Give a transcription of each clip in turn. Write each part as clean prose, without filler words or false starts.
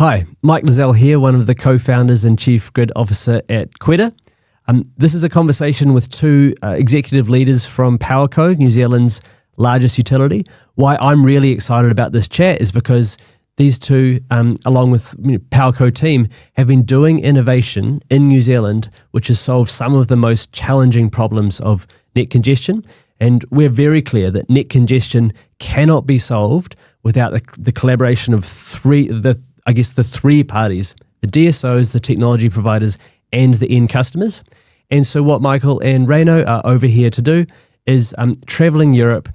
Hi, Mike Lazelle here, one of the co-founders and Chief Grid Officer at Kwetta. This is a conversation with two executive leaders from Powerco, New Zealand's largest utility. Why I'm really excited about this chat is because these two, along with Powerco team, have been doing innovation in New Zealand, which has solved some of the most challenging problems of net congestion. And we're very clear that net congestion cannot be solved without the collaboration of the three parties: the DSOs, the technology providers, and the end customers. And so what Michael and Ryno are over here to do is traveling Europe,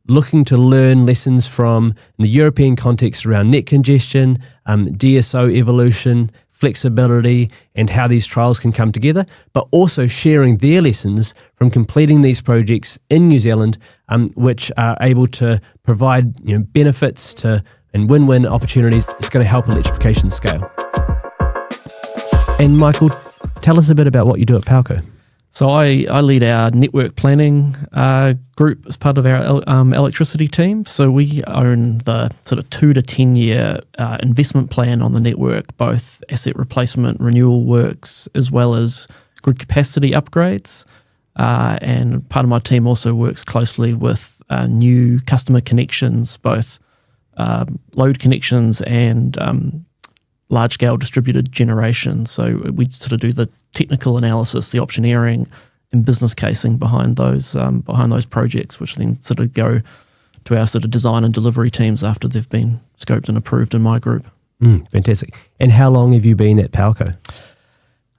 looking to learn lessons from the European context around net congestion, DSO evolution, flexibility, and how these trials can come together, but also sharing their lessons from completing these projects in New Zealand, which are able to provide benefits to and win-win opportunities. It's going to help electrification scale. And Michael, tell us a bit about what you do at Powerco. So I lead our network planning group as part of our electricity team. So we own the sort of 2 to 10 year investment plan on the network, both asset replacement, renewal works, as well as grid capacity upgrades. And part of my team also works closely with new customer connections, both load connections and large-scale distributed generation. So we sort of do the technical analysis, the optioneering, and business casing behind those projects, which then sort of go to our sort of design and delivery teams after they've been scoped and approved in my group. Fantastic. And how long have you been at Powerco?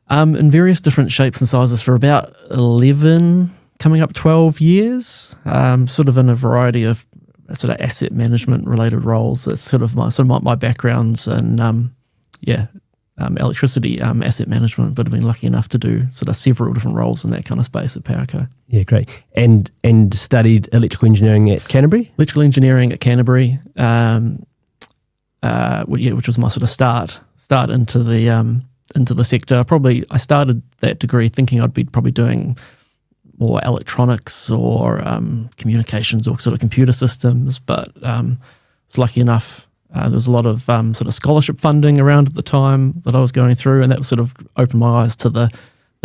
In various different shapes and sizes for about 11, coming up 12 years, sort of in a variety of sort of asset management related roles. That's sort of my backgrounds and electricity asset management, but I've been lucky enough to do sort of several different roles in that kind of space at Powerco. Yeah, great. And studied electrical engineering at Canterbury? Electrical engineering at Canterbury, which was my sort of start into the sector. I started that degree thinking I'd be probably doing more electronics or communications or sort of computer systems, but I was lucky enough. There was a lot of sort of scholarship funding around at the time that I was going through, and that sort of opened my eyes to the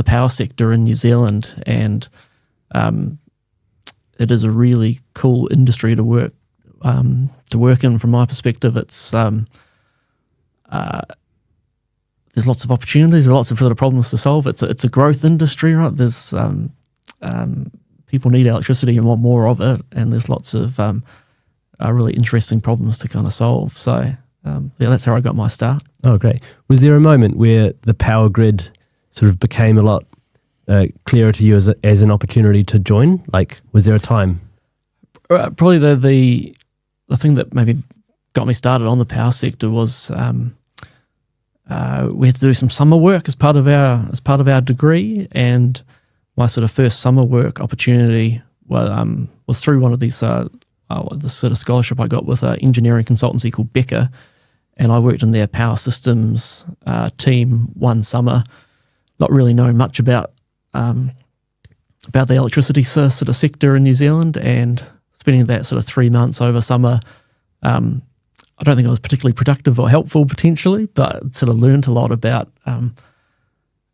power sector in New Zealand. And it is a really cool industry to work in. From my perspective, it's there's lots of opportunities, lots of sort of problems to solve. It's a growth industry, right? There's people need electricity and want more of it, and there's lots of really interesting problems to kind of solve. So that's how I got my start. Oh, great. Was there a moment where the power grid sort of became a lot clearer to you as an opportunity to join? Like, was there a time? Probably the thing that maybe got me started on the power sector was we had to do some summer work as part of our degree, and my sort of first summer work opportunity was through one of these this sort of scholarship I got with an engineering consultancy called Becker, and I worked in their power systems team one summer, not really knowing much about the electricity sort of sector in New Zealand, and spending that sort of 3 months over summer. I don't think I was particularly productive or helpful potentially, but sort of learned a lot about.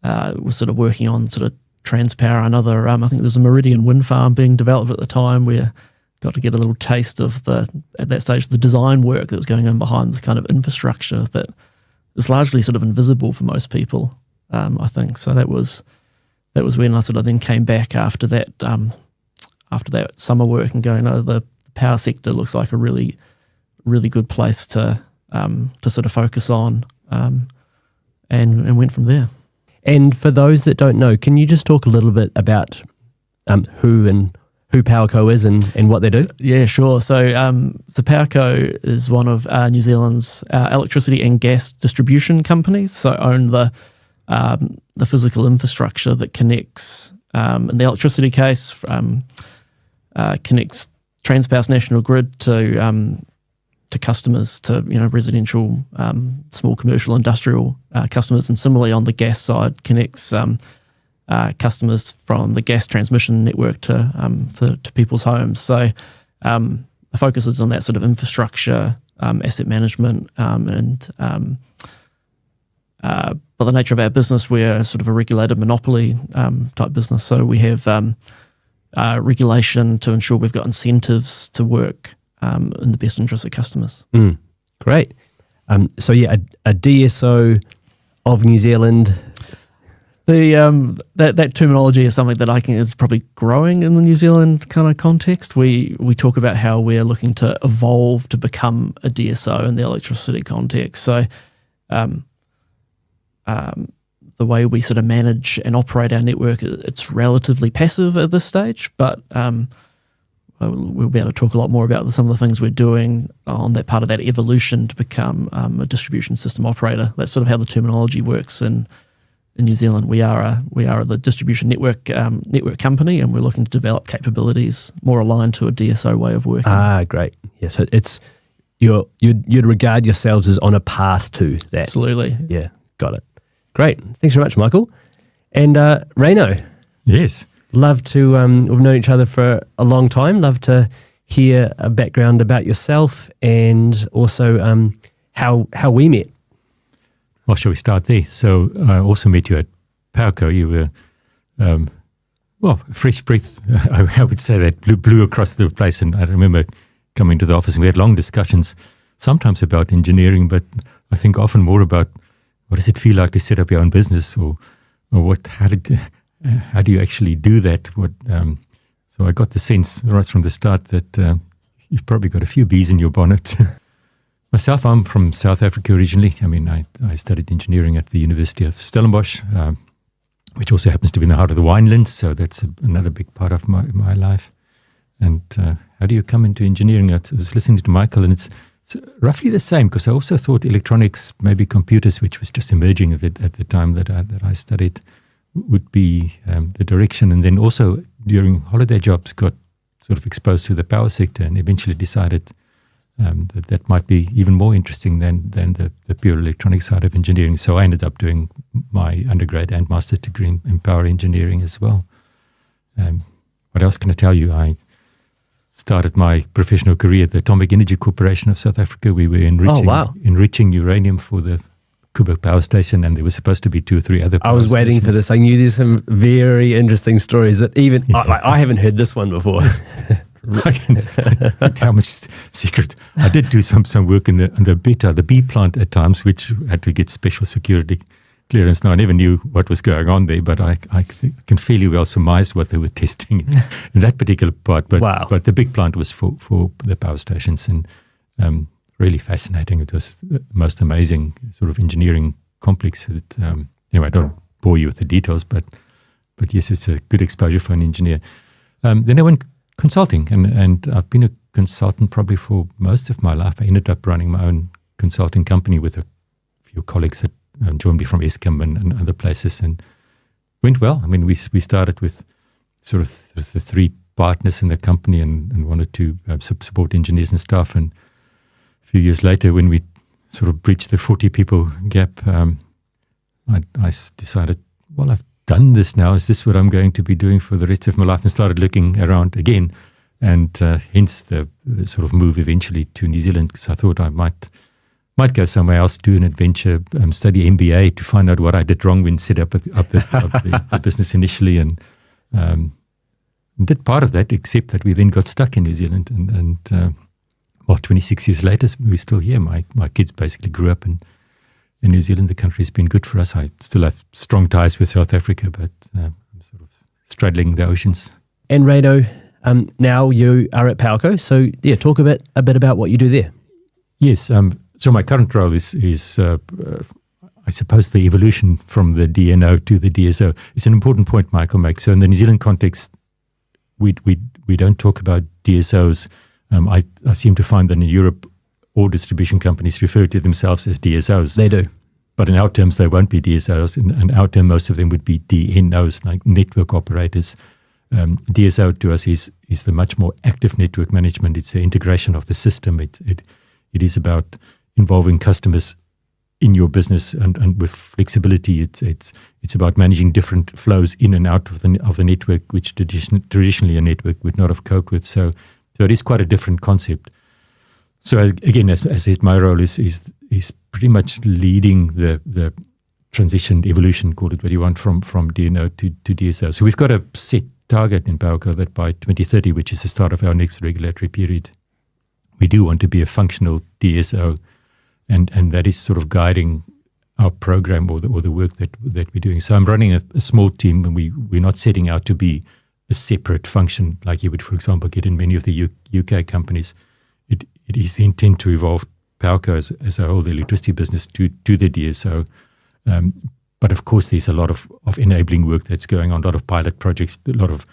Was sort of working on sort of Transpower, another. I think there was a Meridian wind farm being developed at the time. Where got to get a little taste of at that stage, the design work that was going on behind the kind of infrastructure that is largely sort of invisible for most people, I think. So that was when I sort of then came back after that summer work and going, the power sector looks like a really, really good place to sort of focus on, and went from there. And for those that don't know, can you just talk a little bit about who Powerco is and what they do? Yeah, sure. So Powerco is one of New Zealand's electricity and gas distribution companies. So own the physical infrastructure that connects, in the electricity case, connects Transpower's national grid to customers, to residential, small commercial, industrial customers, and similarly on the gas side connects customers from the gas transmission network to people's homes. So the focus is on that sort of infrastructure asset management, by the nature of our business, we're sort of a regulated monopoly type business. So we have regulation to ensure we've got incentives to work in the best interest of customers. Great. So yeah, a DSO of New Zealand. That terminology is something that I think is probably growing in the New Zealand kind of context. We talk about how we're looking to evolve to become a DSO in the electricity context. So the way we sort of manage and operate our network, it's relatively passive at this stage, but we'll be able to talk a lot more about some of the things we're doing on that part of that evolution to become a distribution system operator. That's sort of how the terminology works in New Zealand. We are the distribution network company, and we're looking to develop capabilities more aligned to a DSO way of working. Great. Yeah, so it's you'd regard yourselves as on a path to that. Absolutely. Yeah, got it. Great. Thanks very much, Michael. And Ryno. Yes. Love to, we've known each other for a long time. Love to hear a background about yourself and also how we met. Well, shall we start there? So I also met you at Powerco. You were, fresh breath, I would say that blew across the place. And I remember coming to the office and we had long discussions, sometimes about engineering, but I think often more about what does it feel like to set up your own business, or how do you actually do that? So I got the sense right from the start that you've probably got a few bees in your bonnet. Myself, I'm from South Africa originally. I mean, I studied engineering at the University of Stellenbosch, which also happens to be in the heart of the winelands, so that's another big part of my life. And how do you come into engineering? I was listening to Michael, and it's roughly the same, because I also thought electronics, maybe computers, which was just emerging at the time that I studied, would be the direction. And then also during holiday jobs got sort of exposed to the power sector and eventually decided that might be even more interesting than the pure electronic side of engineering. So I ended up doing my undergrad and master's degree in power engineering as well. What else can I tell you? I started my professional career at the Atomic Energy Corporation of South Africa. We were enriching uranium for the Kuba power station, and there was supposed to be 2 or 3 other power I was waiting for this. I knew there's some very interesting stories that even I haven't heard this one before. I can how much secret. I did do some work in the B plant at times, which had to get special security clearance. Now, I never knew what was going on there, but I can fairly well surmise what they were testing in that particular part. But the big plant was for the power stations, and really fascinating. It was the most amazing sort of engineering complex. Anyway, I don't bore you with the details, but yes, it's a good exposure for an engineer. Then I went consulting, and I've been a consultant probably for most of my life. I ended up running my own consulting company with a few colleagues that joined me from Eskom and other places, and went well. I mean, we started with sort of the 3 partners in the company and wanted to support engineers and staff. And a few years later, when we sort of breached the 40 people gap, I decided, well, I've done this now. Is this what I'm going to be doing for the rest of my life? And started looking around again, and hence the sort of move eventually to New Zealand, because I thought I might go somewhere else, do an adventure, study MBA to find out what I did wrong when set up the business initially, and did part of that, except that we then got stuck in New Zealand, and 26 years later, we're still here. My kids basically grew up in New Zealand. The country's been good for us. I still have strong ties with South Africa, but I'm sort of straddling the oceans. And Ryno, now you are at Powerco, so yeah, talk a bit about what you do there. Yes, so my current role is I suppose, the evolution from the DNO to the DSO. It's an important point Michael makes. So in the New Zealand context, we don't talk about DSOs. I seem to find that in Europe, all distribution companies refer to themselves as DSOs. They do. But in our terms, they won't be DSOs. In our term, most of them would be DNOs, like network operators. DSO to us is the much more active network management. It's the integration of the system. It is about involving customers in your business and with flexibility. It's about managing different flows in and out of the network, which traditionally a network would not have coped with. So it is quite a different concept. So again, as I said, my role is pretty much leading the transition, evolution, call it what you want, from DNO to DSO. So we've got a set target in Powerco that by 2030, which is the start of our next regulatory period, we do want to be a functional DSO, and that is sort of guiding our program or the work that we're doing. So I'm running a small team, and we're not setting out to be a separate function like you would, for example, get in many of the UK companies. It is the intent to evolve Powerco as a whole, the electricity business, to the DSO. But of course, there's a lot of enabling work that's going on, a lot of pilot projects, a lot of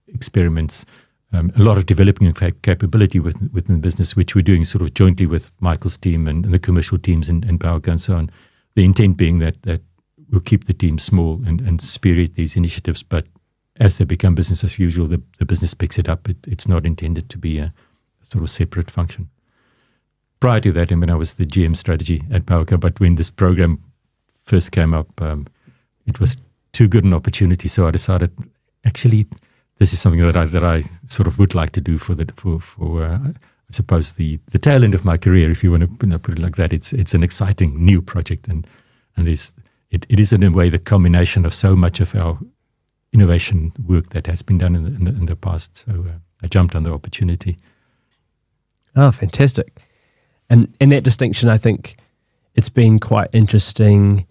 experiments, a lot of developing capability within the business, which we're doing sort of jointly with Michael's team and the commercial teams in Powerco and so on. The intent being that we'll keep the team small and spearhead these initiatives, but as they become business as usual, the business picks it up. It's not intended to be a sort of separate function. Prior to that, I mean, I was the GM strategy at Powerco, but when this program first came up, it was too good an opportunity, so I decided, actually, this is something that I sort of would like to do for I suppose the tail end of my career, if you want to put it like that. It's an exciting new project, and it is in a way the culmination of so much of our innovation work that has been done in the past. So I jumped on the opportunity. Oh, fantastic! And that distinction, I think, it's been quite interesting.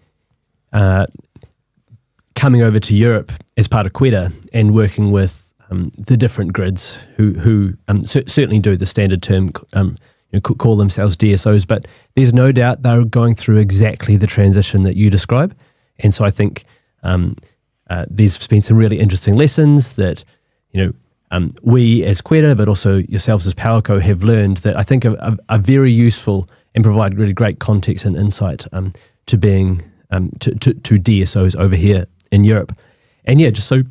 Coming over to Europe as part of Kwetta and working with the different grids who certainly do the standard term, call themselves DSOs, but there's no doubt they're going through exactly the transition that you describe. And so I think there's been some really interesting lessons that, we as Kwetta, but also yourselves as Powerco, have learned that I think are very useful and provide really great context and insight to being to DSOs over here in Europe. And yeah, just so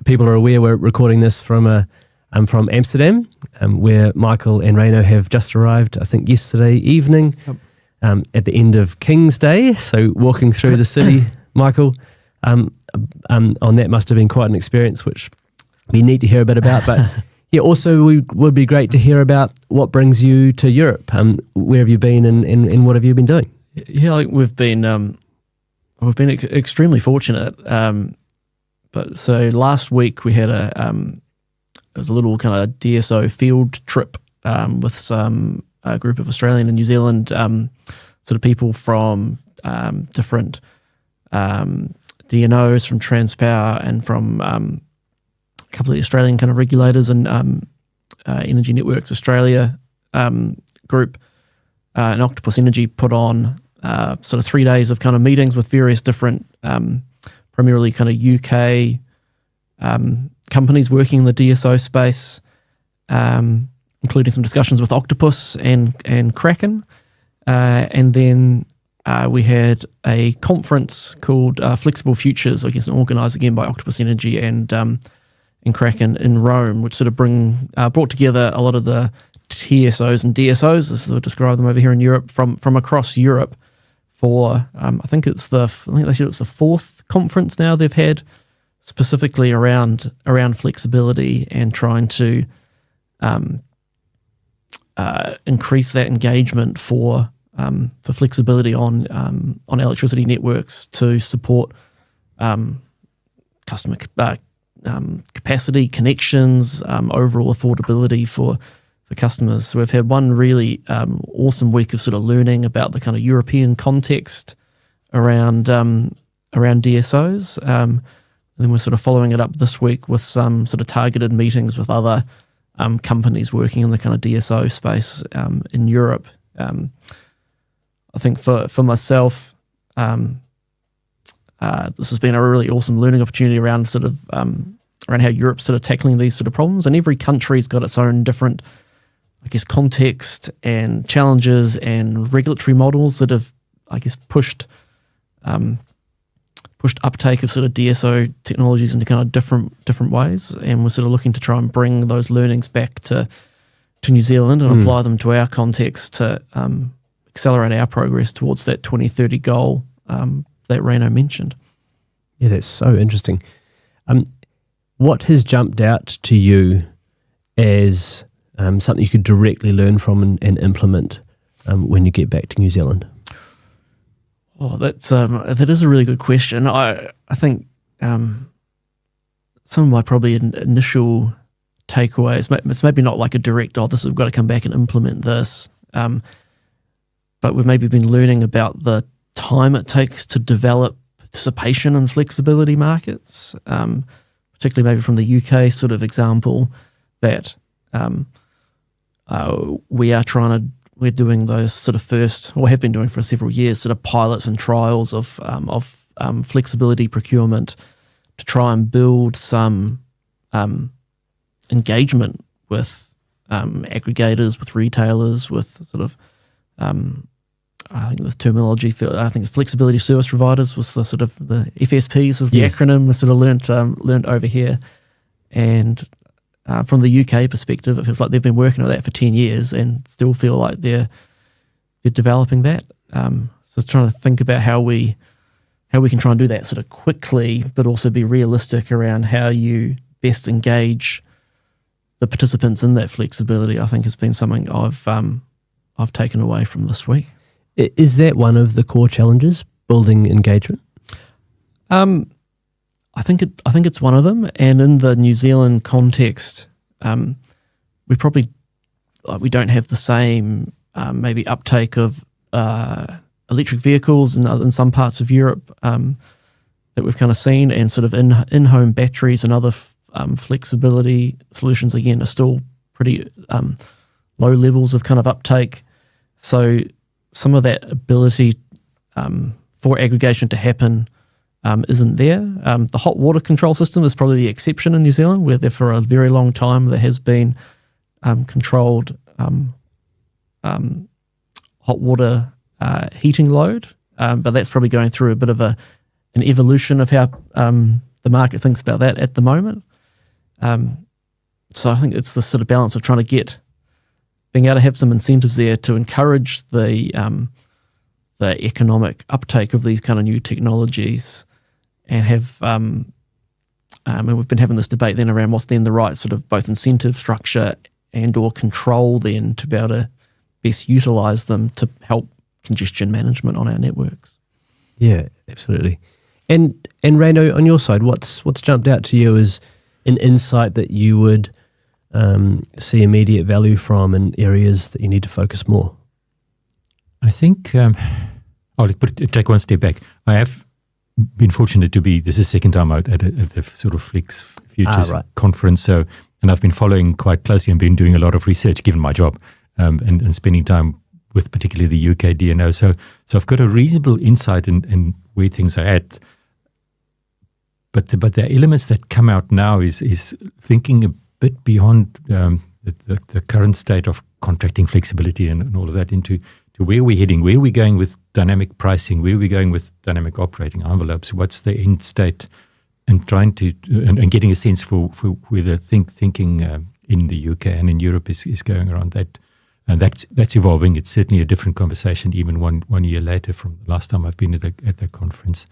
people are aware, we're recording this from Amsterdam, where Michael and Ryno have just arrived, I think yesterday evening, at the end of King's Day. So walking through the city, Michael, on that must have been quite an experience, which we need to hear a bit about. But yeah, also we would be great to hear about what brings you to Europe. Where have you been and what have you been doing? Yeah, like we've been extremely fortunate. But so last week we had it was a little kind of DSO field trip with a group of Australian and New Zealand sort of people from different DNOs, from Transpower, and from a couple of the Australian kind of regulators and Energy Networks Australia group. And Octopus Energy put on sort of 3 days of kind of meetings with various different, primarily kind of UK companies working in the DSO space, including some discussions with Octopus and Kraken. And then we had a conference called Flexible Futures, I guess, organised again by Octopus Energy and Kraken in Rome, which sort of brought together a lot of the TSOs and DSOs, as they describe them over here in Europe, from across Europe for I think they said it's the fourth conference now they've had specifically around flexibility and trying to increase that engagement for flexibility on electricity networks to support customer capacity, connections, overall affordability for customers. So we've had one really awesome week of sort of learning about the kind of European context around DSOs. And then we're sort of following it up this week with some sort of targeted meetings with other companies working in the kind of DSO space in Europe. I think for myself, this has been a really awesome learning opportunity around sort of around how Europe's sort of tackling these sort of problems. And every country's got its own different, I guess, context and challenges and regulatory models that have, I guess, pushed uptake of sort of DSO technologies into kind of different ways. And we're sort of looking to try and bring those learnings back to New Zealand and apply them to our context to accelerate our progress towards that 2030 goal that Ryno mentioned. Yeah, that's so interesting. What has jumped out to you as something you could directly learn from and implement when you get back to New Zealand? Oh, that is a really good question. I think some of my probably initial takeaways, it's maybe not like a direct, we've got to come back and implement this, but we've maybe been learning about the time it takes to develop participation in flexibility markets, particularly maybe from the UK sort of example, that we're doing those sort of first, or have been doing for several years, sort of pilots and trials of flexibility procurement to try and build some engagement with aggregators, with retailers, with sort of I think the terminology I think the flexibility service providers was the sort of the FSPs was the acronym we sort of learnt over here, and from the UK perspective, it feels like they've been working on that for 10 years and still feel like they're developing that. So trying to think about how we can try and do that sort of quickly, but also be realistic around how you best engage the participants in that flexibility, I think has been something I've taken away from this week. Is that one of the core challenges, building engagement? I think it's one of them, and in the New Zealand context, we don't have the same maybe uptake of electric vehicles in some parts of Europe that we've kind of seen, and sort of in-home batteries and other flexibility solutions again are still pretty low levels of kind of uptake. So some of that ability for aggregation to happen isn't there. The hot water control system is probably the exception in New Zealand, where there for a very long time there has been controlled hot water heating load, but that's probably going through a bit of an evolution of how the market thinks about that at the moment. So I think it's the sort of balance of trying to being able to have some incentives there to encourage the economic uptake of these kind of new technologies, and have and we've been having this debate then around what's then the right sort of both incentive structure and or control then to be able to best utilise them to help congestion management on our networks. Yeah, absolutely. And Ryno, on your side, what's jumped out to you as an insight that you would see immediate value from in areas that you need to focus more? I think I'll take one step back. I have been fortunate to be, this is the second time out at the sort of Flex Futures conference, and I've been following quite closely and been doing a lot of research given my job, and spending time with particularly the UK DNO. So I've got a reasonable insight in where things are at. But the elements that come out now is thinking a bit beyond the current state of contracting flexibility and all of that into where we're heading, where we're going with dynamic pricing, where we're going with dynamic operating envelopes, what's the end state, and trying to and getting a sense for where the thinking in the UK and in Europe is going around that. And that's evolving. It's certainly a different conversation even one year later from the last time I've been at the conference.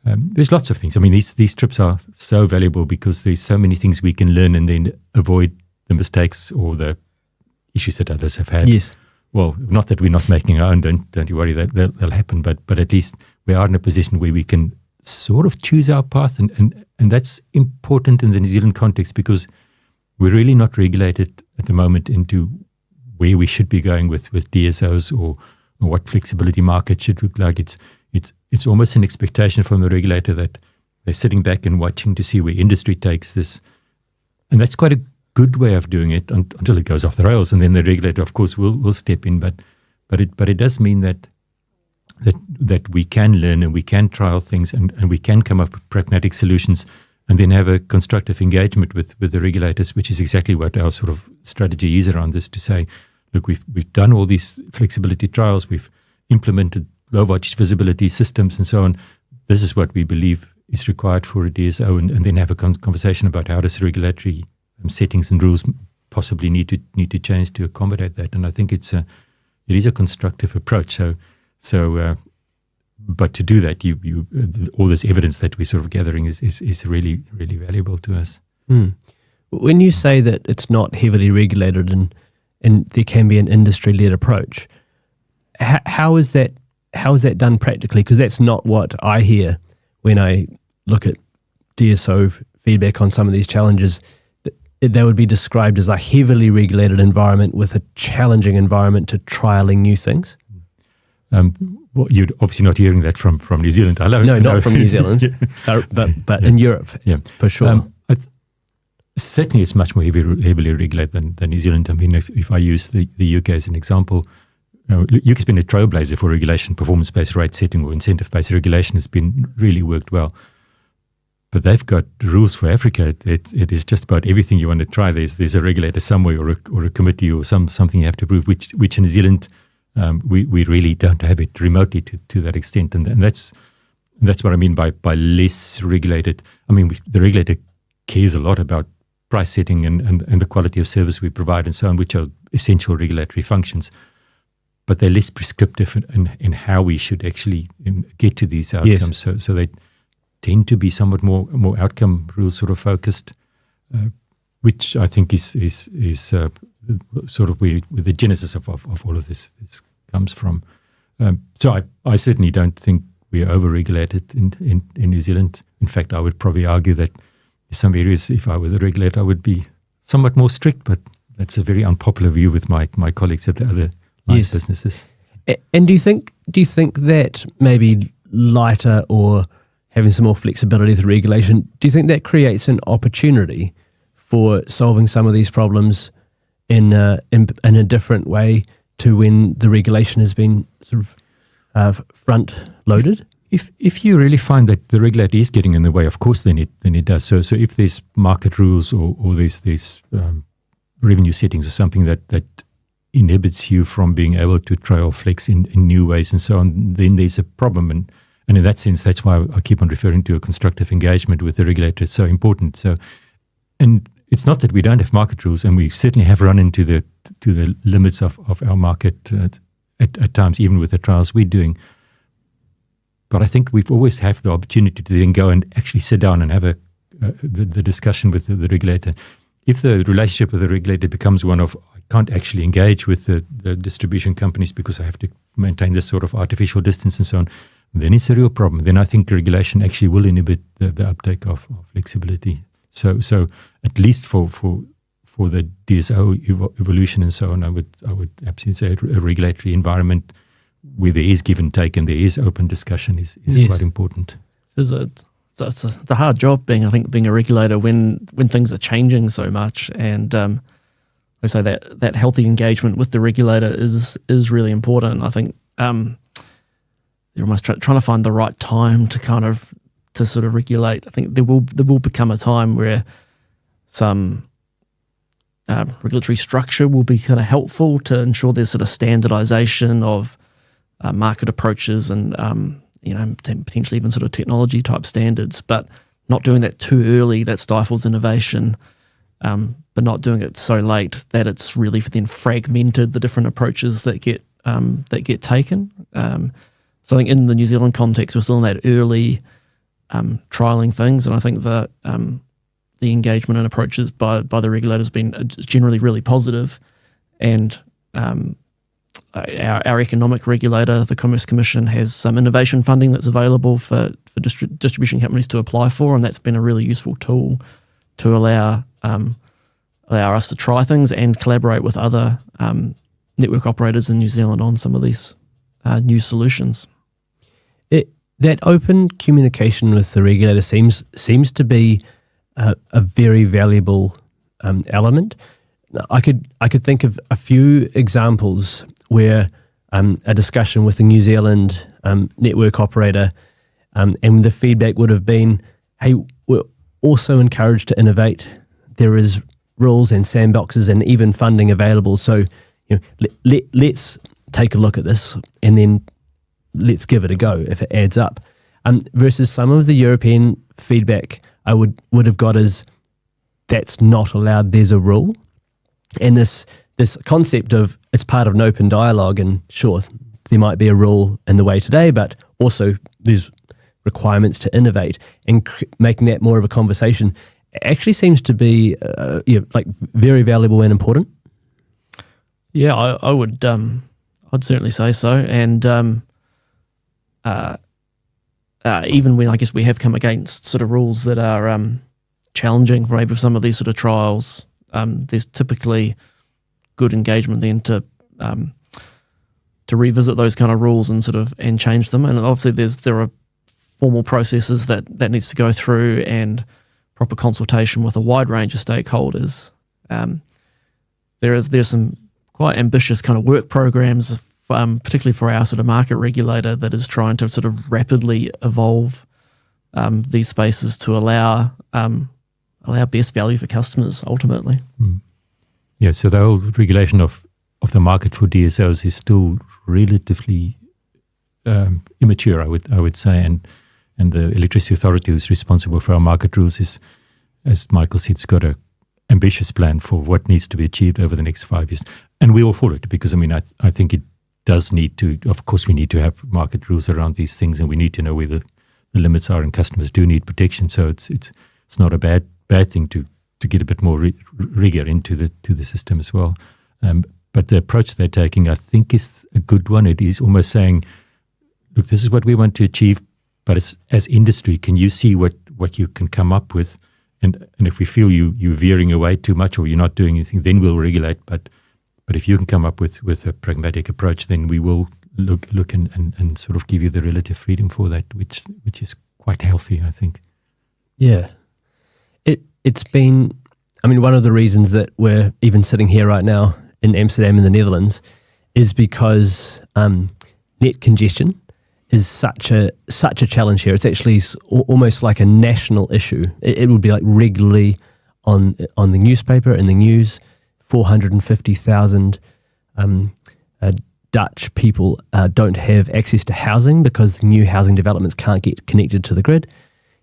There's lots of things. I mean, these trips are so valuable because there's so many things we can learn and then avoid the mistakes or the issues that others have had. Yes. Well, not that we're not making our own. Don't you worry, they'll happen. But at least we are in a position where we can sort of choose our path, and that's important in the New Zealand context because we're really not regulated at the moment into where we should be going with DSOs or what flexibility market should look like. It's almost an expectation from the regulator that they're sitting back and watching to see where industry takes this. And that's quite a good way of doing it until it goes off the rails. And then the regulator, of course, will step in. But it does mean that we can learn and we can trial things and we can come up with pragmatic solutions and then have a constructive engagement with the regulators, which is exactly what our sort of strategy is around this, to say, look, we've done all these flexibility trials, we've implemented low voltage visibility systems and so on. This is what we believe is required for a DSO, and then have a conversation about how does regulatory settings and rules possibly need to change to accommodate that. And I think it is a constructive approach. So but to do that, you all this evidence that we're sort of gathering is really, really valuable to us. Mm. When you say that it's not heavily regulated and there can be an industry-led approach, how is that done practically? Because that's not what I hear when I look at DSO feedback on some of these challenges. They would be described as a heavily regulated environment with a challenging environment to trialing new things. Well, you're obviously not hearing that from New Zealand. Not from New Zealand, but in Europe, for sure. Certainly, it's much more heavily regulated than New Zealand. I mean, if I use the UK as an example, UK has been a trailblazer for regulation, performance-based rate setting or incentive-based regulation has been really worked well. But they've got rules for Africa. It is just about everything you want to try. There's a regulator somewhere or a committee or something you have to prove, which in New Zealand we really don't have it remotely to that extent. And that's what I mean by less regulated. I mean, the regulator cares a lot about price setting and the quality of service we provide and so on, which are essential regulatory functions. But they're less prescriptive in how we should actually get to these outcomes. Yes. So they tend to be somewhat more outcome rules sort of focused, which I think is sort of where the genesis of all of this comes from. So I certainly don't think we are over-regulated in New Zealand. In fact, I would probably argue that in some areas, if I were the regulator, I would be somewhat more strict, but that's a very unpopular view with my colleagues at the other lines businesses. And do you think that maybe lighter or having some more flexibility with regulation, do you think that creates an opportunity for solving some of these problems in a different way to when the regulation has been sort of front loaded? If you really find that the regulator is getting in the way, of course, then it does. So if there's market rules or there's revenue settings or something that inhibits you from being able to try or flex in new ways and so on, then there's a problem. And in that sense, that's why I keep on referring to a constructive engagement with the regulator. It's so important. So, and it's not that we don't have market rules, and we certainly have run into the limits of our market at times, even with the trials we're doing. But I think we've always have the opportunity to then go and actually sit down and have the discussion with the regulator. If the relationship with the regulator becomes one of, I can't actually engage with the distribution companies because I have to maintain this sort of artificial distance and so on, then it's a real problem. Then I think regulation actually will inhibit the uptake of flexibility. So at least for the DSO evolution and so on, I would absolutely say a regulatory environment where there is give and take and there is open discussion is quite important. It's a hard job being a regulator when things are changing so much, and I say that healthy engagement with the regulator is really important. I think they're almost trying to find the right time to sort of regulate. I think there will become a time where some regulatory structure will be kind of helpful to ensure there's sort of standardization of market approaches and potentially even sort of technology type standards, but not doing that too early, that stifles innovation, but not doing it so late that it's really then fragmented the different approaches that get taken. So I think in the New Zealand context, we're still in that early trialing things, and I think that the engagement and approaches by the regulator has been generally really positive, and our economic regulator, the Commerce Commission, has some innovation funding that's available for distribution companies to apply for, and that's been a really useful tool to allow us to try things and collaborate with other network operators in New Zealand on some of these new solutions. That open communication with the regulator seems to be a very valuable element. I could think of a few examples where a discussion with a New Zealand network operator and the feedback would have been, hey, we're also encouraged to innovate. There is rules and sandboxes and even funding available. So let's take a look at this and then let's give it a go if it adds up. Versus some of the European feedback I would have got is that's not allowed, there's a rule. And this concept of it's part of an open dialogue, and sure, there might be a rule in the way today, but also there's requirements to innovate and making that more of a conversation. actually seems to be like very valuable and important. Yeah, I would. I'd certainly say so. And even when I guess we have come against sort of rules that are challenging for maybe some of these sort of trials, there's typically good engagement then to revisit those kind of rules and and change them. And obviously there are formal processes that needs to go through and proper consultation with a wide range of stakeholders. There's some quite ambitious kind of work programs, particularly for our sort of market regulator, that is trying to sort of rapidly evolve these spaces to allow best value for customers ultimately. Yeah, so the whole regulation of the market for DSOs is still relatively immature, I would say, and the Electricity Authority, who's responsible for our market rules, is, as Michael said, it's got an ambitious plan for what needs to be achieved over the next 5 years, and we all follow it because I think it does need to. Of course, we need to have market rules around these things, and we need to know where the limits are, and customers do need protection. So it's not a bad thing to get a bit more rigor into the system as well. But the approach they're taking, I think, is a good one. It is almost saying, look, this is what we want to achieve, but as industry, can you see what you can come up with? And if we feel you're veering away too much or you're not doing anything, then we'll regulate. But if you can come up with a pragmatic approach, then we will look and sort of give you the relative freedom for that, which is quite healthy, I think. Yeah. It's been, one of the reasons that we're even sitting here right now in Amsterdam in the Netherlands is because net congestion is such a challenge here. It's actually almost like a national issue. It would be like regularly on the newspaper, in the news. 450,000 Dutch people don't have access to housing because the new housing developments can't get connected to the grid.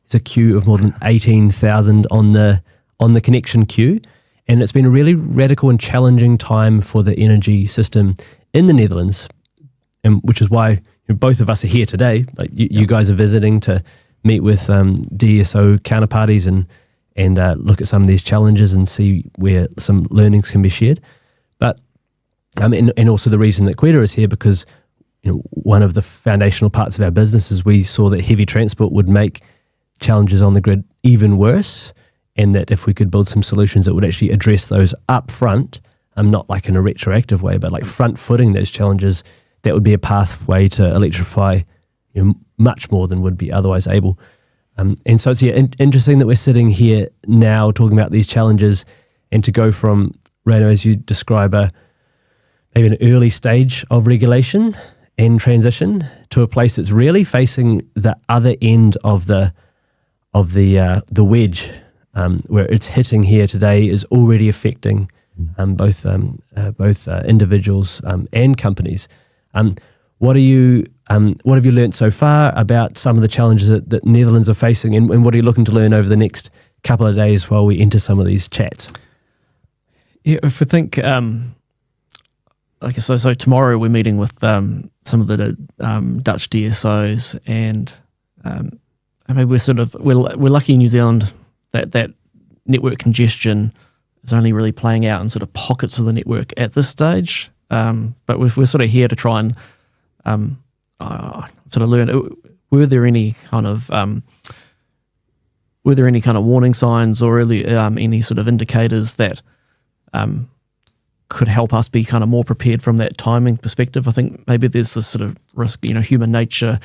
There's a queue of more than 18,000 on the connection queue, and it's been a really radical and challenging time for the energy system in the Netherlands, and which is why both of us are here today. Like you guys are visiting to meet with DSO counterparties and look at some of these challenges and see where some learnings can be shared. But and also the reason that Kwetta is here, because one of the foundational parts of our business is we saw that heavy transport would make challenges on the grid even worse, and that if we could build some solutions that would actually address those up front, not like in a retroactive way, but like front footing those challenges, that would be a pathway to electrify much more than would be otherwise able. And so it's interesting that we're sitting here now talking about these challenges, and to go from, Ryno, as you describe, maybe an early stage of regulation and transition to a place that's really facing the other end of the wedge, where it's hitting here today, is already affecting both individuals and companies. What have you learnt so far about some of the challenges that Netherlands are facing, and what are you looking to learn over the next couple of days while we enter some of these chats? Yeah, if we think, so tomorrow we're meeting with some of the Dutch DSOs, and maybe we're lucky in New Zealand that network congestion is only really playing out in sort of pockets of the network at this stage. But we're sort of here to try and sort of learn, were there any kind of warning signs or any sort of indicators that could help us be kind of more prepared from that timing perspective? I think maybe there's this sort of risk, human nature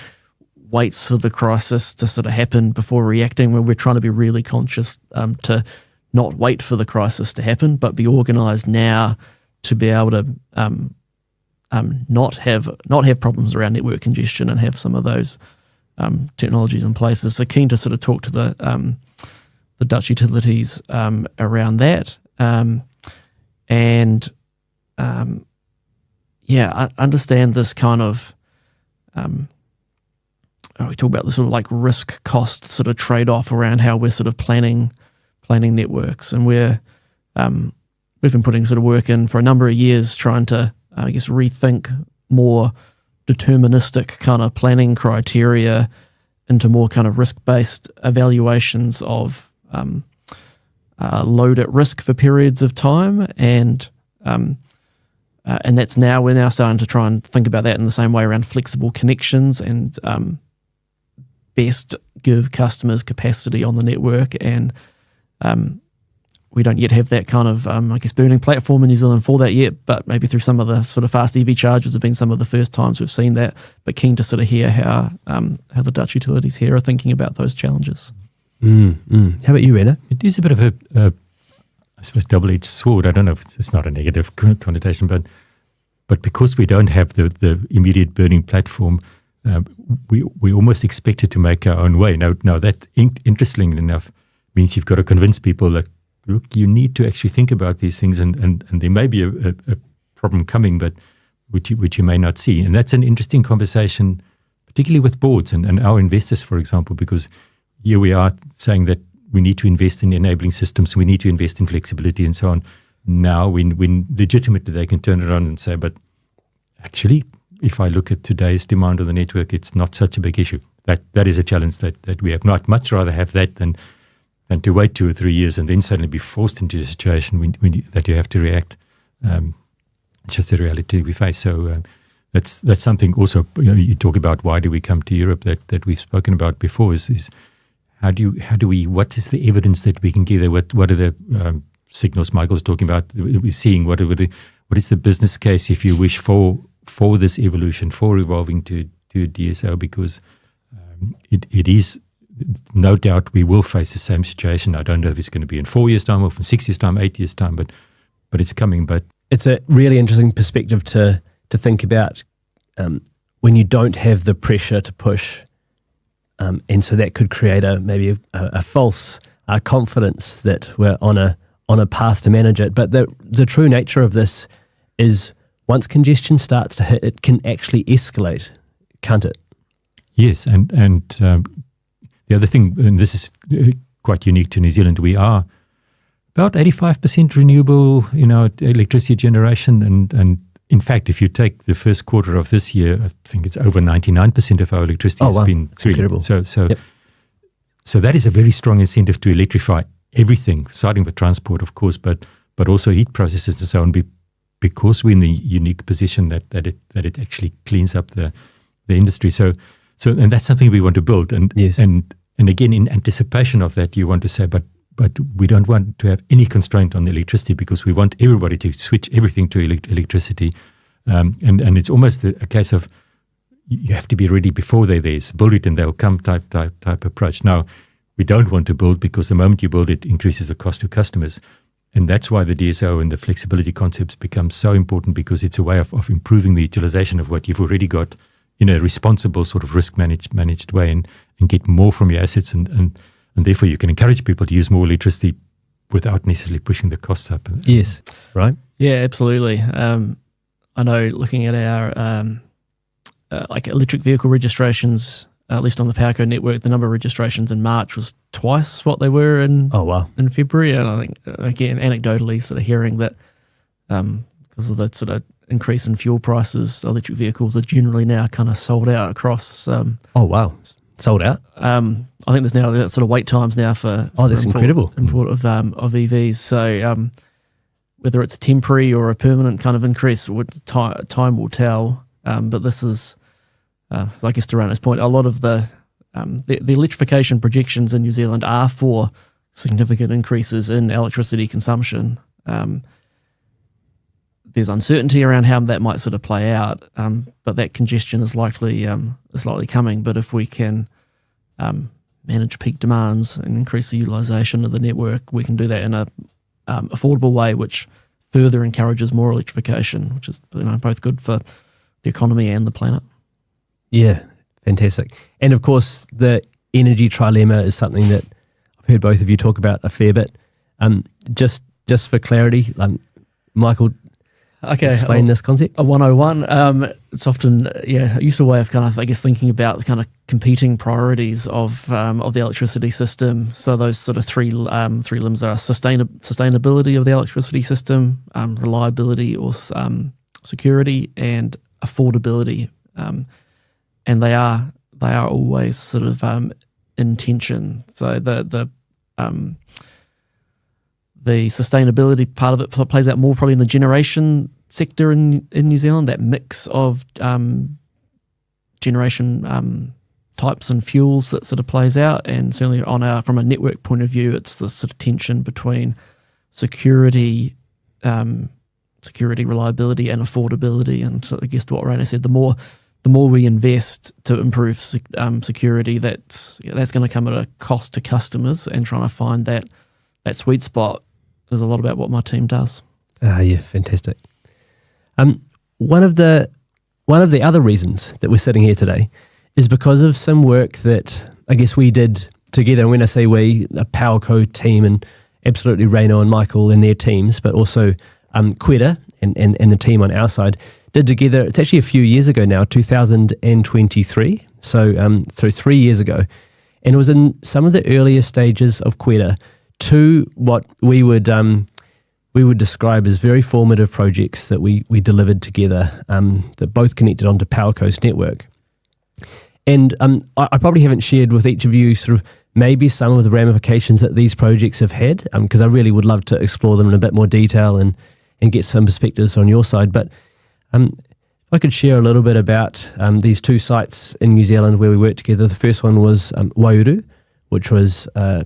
waits for the crisis to sort of happen before reacting, where we're trying to be really conscious to not wait for the crisis to happen, but be organised now to be able to not have problems around network congestion and have some of those technologies in place. So keen to sort of talk to the Dutch utilities around that, and understand this kind of. We talk about the sort of like risk cost sort of trade off around how we're sort of planning networks, and we've been putting sort of work in for a number of years trying to rethink more deterministic kind of planning criteria into more kind of risk-based evaluations of load at risk for periods of time, and that's now we're now starting to try and think about that in the same way around flexible connections and best give customers capacity on the network. And we don't yet have that kind of, burning platform in New Zealand for that yet, but maybe through some of the sort of fast EV chargers have been some of the first times we've seen that, but keen to sort of hear how the Dutch utilities here are thinking about those challenges. How about you, Ryno? It is a bit of a I suppose, double-edged sword. I don't know if it's not a negative connotation, but because we don't have the immediate burning platform, we almost expected to make our own way. Now that interestingly enough means you've got to convince people that, look, you need to actually think about these things, and there may be a problem coming, but which you may not see. And that's an interesting conversation, particularly with boards and our investors, for example, because here we are saying that we need to invest in enabling systems, we need to invest in flexibility and so on. Now, when legitimately they can turn around and say, but actually, if I look at today's demand on the network, it's not such a big issue. That is a challenge that we have. Not much rather have that than to wait 2 or 3 years and then suddenly be forced into a situation that you have to react. It's just the reality we face. So that's something also, you talk about why do we come to Europe that we've spoken about before is how do we, what is the evidence that we can gather? What are the signals Michael's talking about? We're seeing what is the business case, if you wish, for this evolution, for evolving to DSO, because it is, no doubt we will face the same situation. I don't know if it's going to be in 4 years' time or in 6 years' time, 8 years' time, but it's coming. But it's a really interesting perspective to think about when you don't have the pressure to push, and so that could create maybe a false confidence that we're on a path to manage it. But the true nature of this is once congestion starts to hit, it can actually escalate, can't it? Yes, and the other thing, and this is quite unique to New Zealand, we are about 85% renewable in our electricity generation, and in fact, if you take the first quarter of this year, I think it's over 99% of our electricity has been green. Incredible. So that is a very strong incentive to electrify everything, starting with transport, of course, but also heat processes and so on, because we're in the unique position that it actually cleans up the industry. So and that's something we want to build. And yes. and again, in anticipation of that, you want to say, but we don't want to have any constraint on the electricity, because we want everybody to switch everything to electricity. And it's almost a case of you have to be ready before they're there. So build it and they'll come type approach. Now, we don't want to build, because the moment you build it increases the cost to customers. And that's why the DSO and the flexibility concepts become so important, because it's a way of improving the utilization of what you've already got in a responsible sort of risk managed way, and get more from your assets, and therefore you can encourage people to use more electricity without necessarily pushing the costs up. Yes, right. Yeah, absolutely. I know, looking at our like electric vehicle registrations, at least on the Powerco network, the number of registrations in March was twice what they were in February. And I think, again, anecdotally, sort of hearing that because of the sort of increase in fuel prices, electric vehicles are generally now kind of sold out across. Sold out. I think there's now sort of wait times now for that's incredible import of EVs. So whether it's temporary or a permanent kind of increase, time will tell. But this is, I guess, to Ryno's point, a lot of the electrification projections in New Zealand are for significant increases in electricity consumption. There's uncertainty around how that might sort of play out, but that congestion is likely coming. But if we can manage peak demands and increase the utilisation of the network, we can do that in a affordable way, which further encourages more electrification, which is both good for the economy and the planet. Yeah, fantastic. And of course, the energy trilemma is something that I've heard both of you talk about a fair bit. Just for clarity, Michael, explain this concept. A 101. It's often a useful way of kind of, I guess, thinking about the kind of competing priorities of the electricity system. So those sort of three limbs are sustainability of the electricity system, reliability or security, and affordability. And they are always sort of in tension. So the sustainability part of it plays out more probably in the generation sector in New Zealand, that mix of generation types and fuels that sort of plays out. And certainly from a network point of view, it's the sort of tension between security, reliability and affordability. And so I guess what Ryno said, the more we invest to improve security, that's going to come at a cost to customers, and trying to find that sweet spot is a lot about what my team does. Yeah, fantastic. One of the other reasons that we're sitting here today is because of some work that I guess we did together. And when I say we, a Powerco team, and absolutely Ryno and Michael and their teams, but also Kwetta and the team on our side did together. It's actually a few years ago now, 2023. So 3 years ago. And it was in some of the earlier stages of Kwetta to what we would describe as very formative projects that we delivered together, that both connected onto Powerco's network. And I probably haven't shared with each of you sort of maybe some of the ramifications that these projects have had, because I really would love to explore them in a bit more detail and get some perspectives on your side. But if I could share a little bit about these two sites in New Zealand where we worked together. The first one was Waiouru, which was a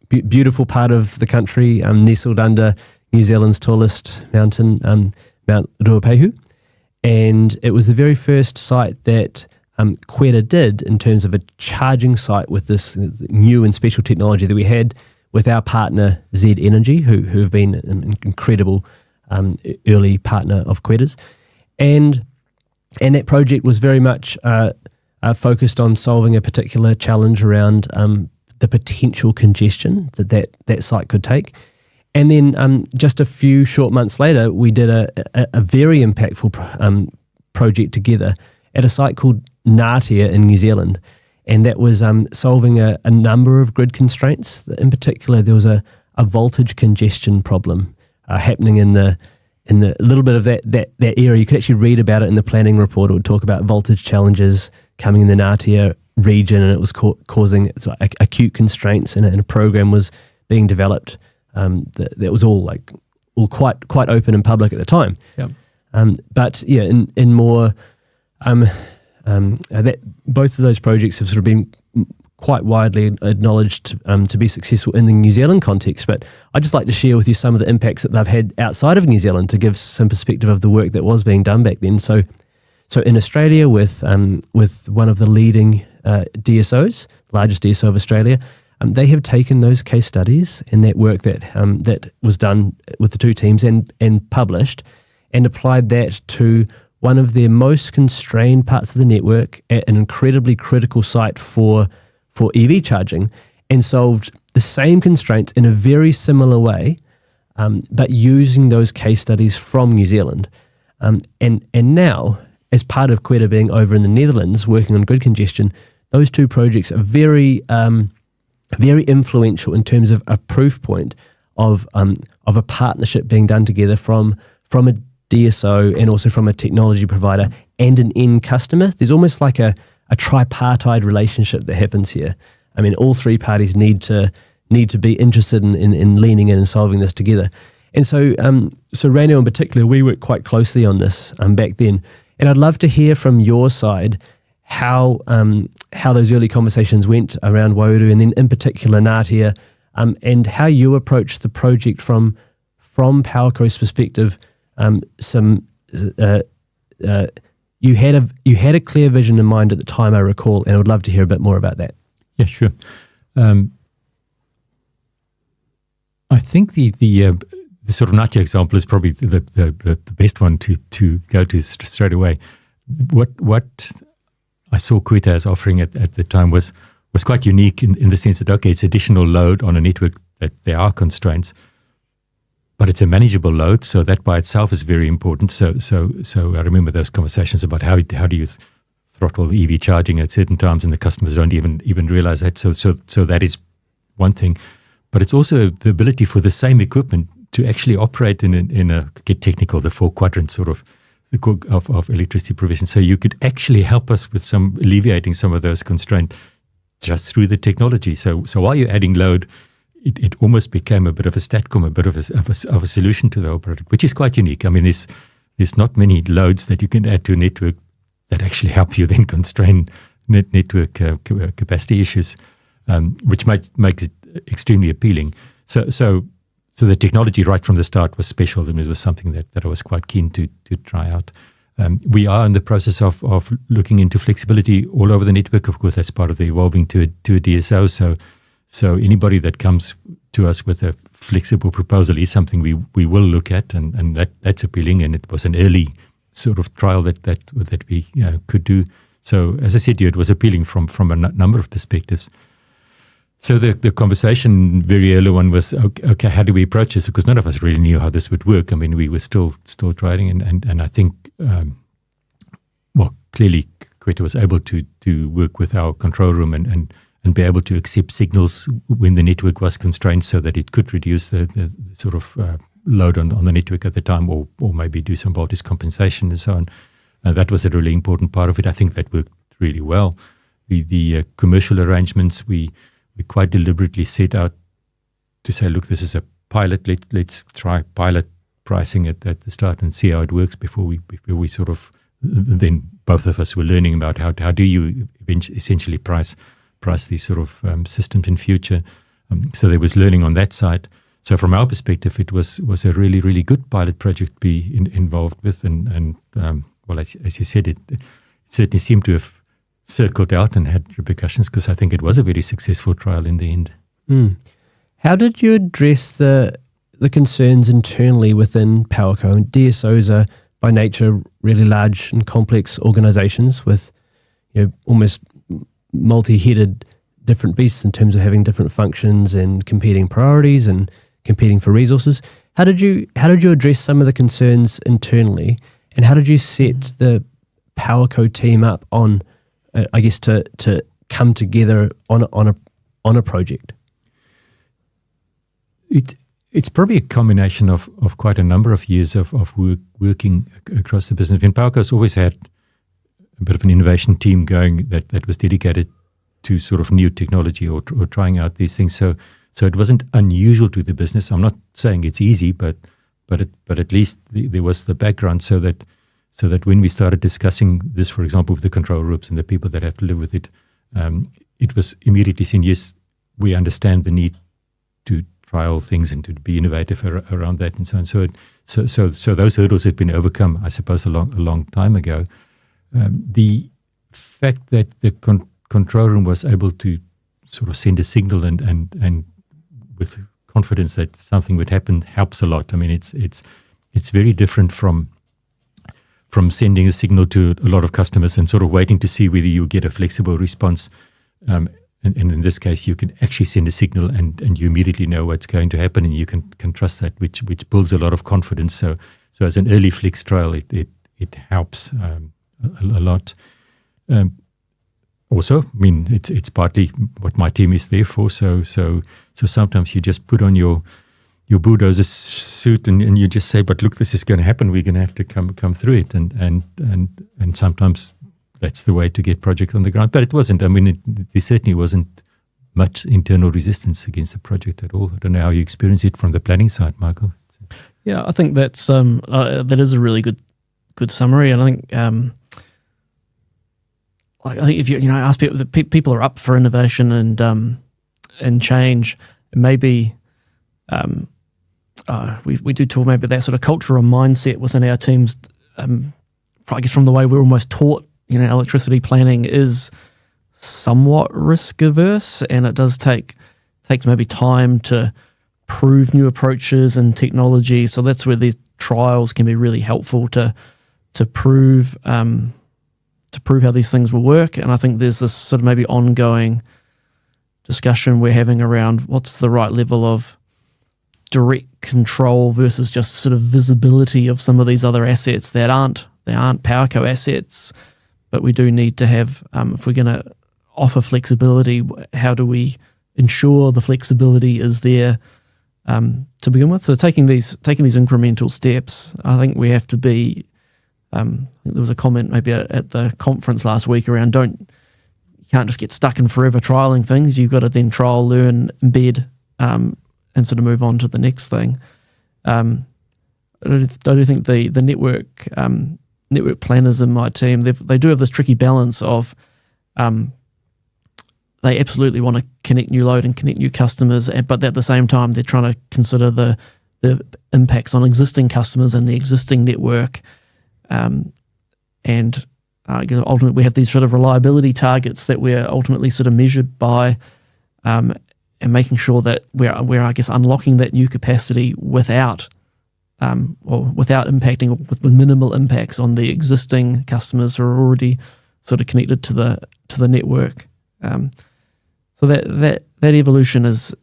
beautiful part of the country, nestled under New Zealand's tallest mountain, Mount Ruapehu. And it was the very first site that Kwetta did in terms of a charging site with this new and special technology that we had with our partner Z Energy, who have been an incredible early partner of Kwetta's. And that project was very much focused on solving a particular challenge around the potential congestion that site could take. And then just a few short months later, we did a very impactful project together at a site called Naar in New Zealand. And that was solving a number of grid constraints. In particular, there was a voltage congestion problem happening in the little bit of that area. You could actually read about it in the planning report. It would talk about voltage challenges coming in the Naar region, and it was causing acute constraints, and a program was being developed that was all quite open and public at the time. Yeah. But yeah, in more that both of those projects have sort of been quite widely acknowledged to be successful in the New Zealand context. But I'd just like to share with you some of the impacts that they've had outside of New Zealand to give some perspective of the work that was being done back then. So in Australia, with one of the leading DSOs, largest DSO of Australia, they have taken those case studies and that work that was done with the two teams and published, and applied that to one of their most constrained parts of the network at an incredibly critical site for EV charging, and solved the same constraints in a very similar way, but using those case studies from New Zealand. And now, as part of Kwetta being over in the Netherlands working on grid congestion, those two projects are very influential in terms of a proof point of a partnership being done together from a DSO and also from a technology provider and an end customer. There's almost like a tripartite relationship that happens here. I mean, all three parties need to be interested in leaning in and solving this together. And so Ryno in particular, we worked quite closely on this back then. And I'd love to hear from your side how those early conversations went around Waiouru, and then in particular Naar, and how you approached the project from Powerco's perspective. You had a clear vision in mind at the time, I recall, and I would love to hear a bit more about that. Yeah, sure. I think the sort of Naar example is probably the best one to go to straight away. What I saw Kwetta as offering at the time was quite unique in the sense that, okay, it's additional load on a network that there are constraints, but it's a manageable load, so that by itself is very important. So I remember those conversations about how do you throttle the EV charging at certain times, and the customers don't even realize that. So that is one thing, but it's also the ability for the same equipment to actually operate in a get technical, the 4 quadrant sort of electricity provision. So you could actually help us with alleviating some of those constraints just through the technology. So while you're adding load, it almost became a bit of a statcom, a bit of a solution to the whole product, which is quite unique. I mean, there's not many loads that you can add to a network that actually help you then constrain network capacity issues, which makes it extremely appealing. So the technology right from the start was special, and it was something that I was quite keen to try out. We are in the process of looking into flexibility all over the network. Of course, that's part of the evolving to a DSO. So anybody that comes to us with a flexible proposal is something we will look at, and that's appealing. And it was an early sort of trial that we could do. So as I said to you, it was appealing from a number of perspectives. So the conversation very early on was, okay, how do we approach this? Because none of us really knew how this would work. I mean, we were still trying, and I think, clearly Kwetta was able to work with our control room and be able to accept signals when the network was constrained so that it could reduce the sort of load on the network at the time, or maybe do some voltage compensation and so on. That was a really important part of it. I think that worked really well. The commercial arrangements, we quite deliberately set out to say, look, this is a pilot. Let's try pilot pricing at the start and see how it works before we sort of, then both of us were learning about how do you essentially price these sort of systems in future. So there was learning on that side. So from our perspective, it was a really, really good pilot project to be involved with. And as you said, it certainly seemed to have circled out and had repercussions, because I think it was a very successful trial in the end. How did you address the concerns internally within Powerco? DSOs are by nature really large and complex organizations with almost multi-headed different beasts in terms of having different functions and competing priorities and competing for resources. How did you address some of the concerns internally, and how did you set the Powerco team up on to come together on a project? It's probably a combination of quite a number of years of working across the business. And Powerco's always had a bit of an innovation team going that was dedicated to sort of new technology or trying out these things. So it wasn't unusual to the business. I'm not saying it's easy, but at least there was the background so that when we started discussing this, for example, with the control groups and the people that have to live with it, it was immediately seen, yes, we understand the need to trial things and to be innovative around that and so on. So those hurdles have been overcome, I suppose, a long time ago. The fact that the control room was able to sort of send a signal and with confidence that something would happen helps a lot. I mean, it's very different from sending a signal to a lot of customers and sort of waiting to see whether you get a flexible response. And in this case, you can actually send a signal and you immediately know what's going to happen, and you can trust that, which builds a lot of confidence. So as an early flex trial, it helps a lot. Also, I mean, it's partly what my team is there for. So sometimes you just put on your bulldozer suit and you just say, but look, this is going to happen. We're going to have to come through it. And sometimes that's the way to get projects on the ground. But it wasn't. I mean, there certainly wasn't much internal resistance against the project at all. I don't know how you experience it from the planning side, Michael. Yeah, I think that's that is a really good summary. And I think I think if you ask people are up for innovation and change, and maybe we do talk maybe that sort of culture or mindset within our teams. I guess from the way we're almost taught, electricity planning is somewhat risk averse, and it does takes maybe time to prove new approaches and technology. So that's where these trials can be really helpful to prove how these things will work. And I think there's this sort of maybe ongoing discussion we're having around what's the right level of direct control versus just sort of visibility of some of these other assets that aren't Powerco assets, but we do need to have, if we're going to offer flexibility, how do we ensure the flexibility is there to begin with? So taking these incremental steps, I think we have to be. There was a comment maybe at the conference last week around you can't just get stuck in forever trialing things. You've got to then trial, learn, embed and sort of move on to the next thing. I do think the network planners in my team, they do have this tricky balance of they absolutely want to connect new load and connect new customers, but at the same time they're trying to consider the impacts on existing customers and the existing network, and ultimately we have these sort of reliability targets that we're ultimately sort of measured by, and making sure that we're I guess unlocking that new capacity without impacting, or with minimal impacts on the existing customers who are already sort of connected to the network. So that evolution is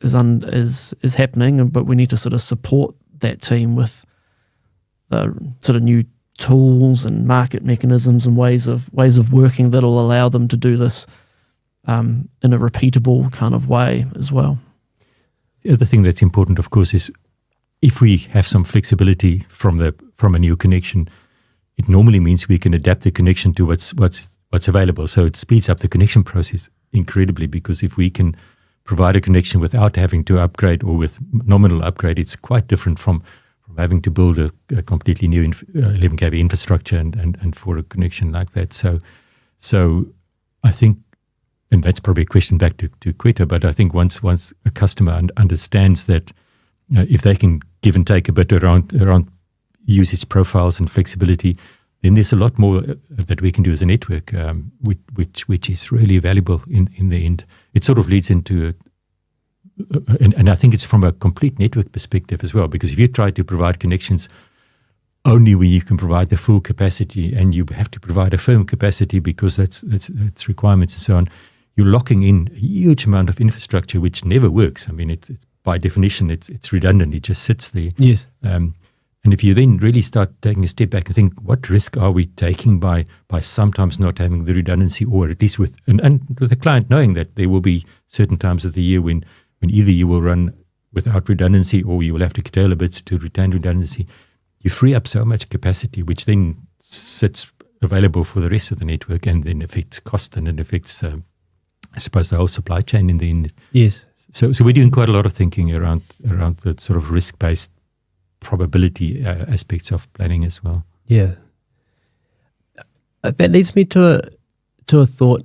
happening, but we need to sort of support that team with the sort of new tools and market mechanisms and ways of working that'll allow them to do this in a repeatable kind of way as well. The other thing that's important, of course, is if we have some flexibility from a new connection, it normally means we can adapt the connection to what's available. So it speeds up the connection process incredibly, because if we can provide a connection without having to upgrade, or with nominal upgrade, it's quite different from having to build a completely new 11 kV infrastructure and for a connection like that. So I think, and that's probably a question back to Kwetta, but I think once a customer understands that if they can give and take a bit around usage profiles and flexibility, then there's a lot more that we can do as a network, which is really valuable in the end. It sort of leads into, and I think it's from a complete network perspective as well, because if you try to provide connections only when you can provide the full capacity, and you have to provide a firm capacity because that's requirements and so on, you're locking in a huge amount of infrastructure which never works. I mean, it's by definition, it's redundant. It just sits there. Yes. And if you then really start taking a step back and think, what risk are we taking by sometimes not having the redundancy, or at least with the client knowing that there will be certain times of the year when either you will run without redundancy, or you will have to curtail a bit to retain redundancy, you free up so much capacity, which then sits available for the rest of the network, and then affects cost, and it affects, I suppose, the whole supply chain in the end. Yes. So we're doing quite a lot of thinking around the sort of risk-based probability aspects of planning as well. Yeah. That leads me to a thought.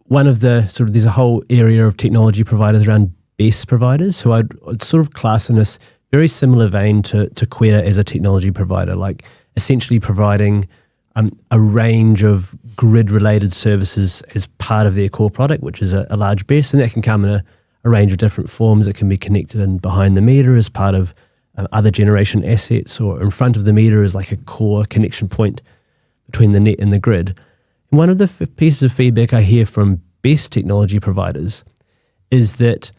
One of the sort of, there's a whole area of technology providers around BESS providers, who I'd sort of class in this very similar vein to Kwetta as a technology provider, like essentially providing a range of grid-related services as part of their core product, which is a large BESS, and that can come in a range of different forms. It can be connected in behind the meter as part of other generation assets, or in front of the meter as like a core connection point between the net and the grid. And one of the pieces of feedback I hear from BESS technology providers is that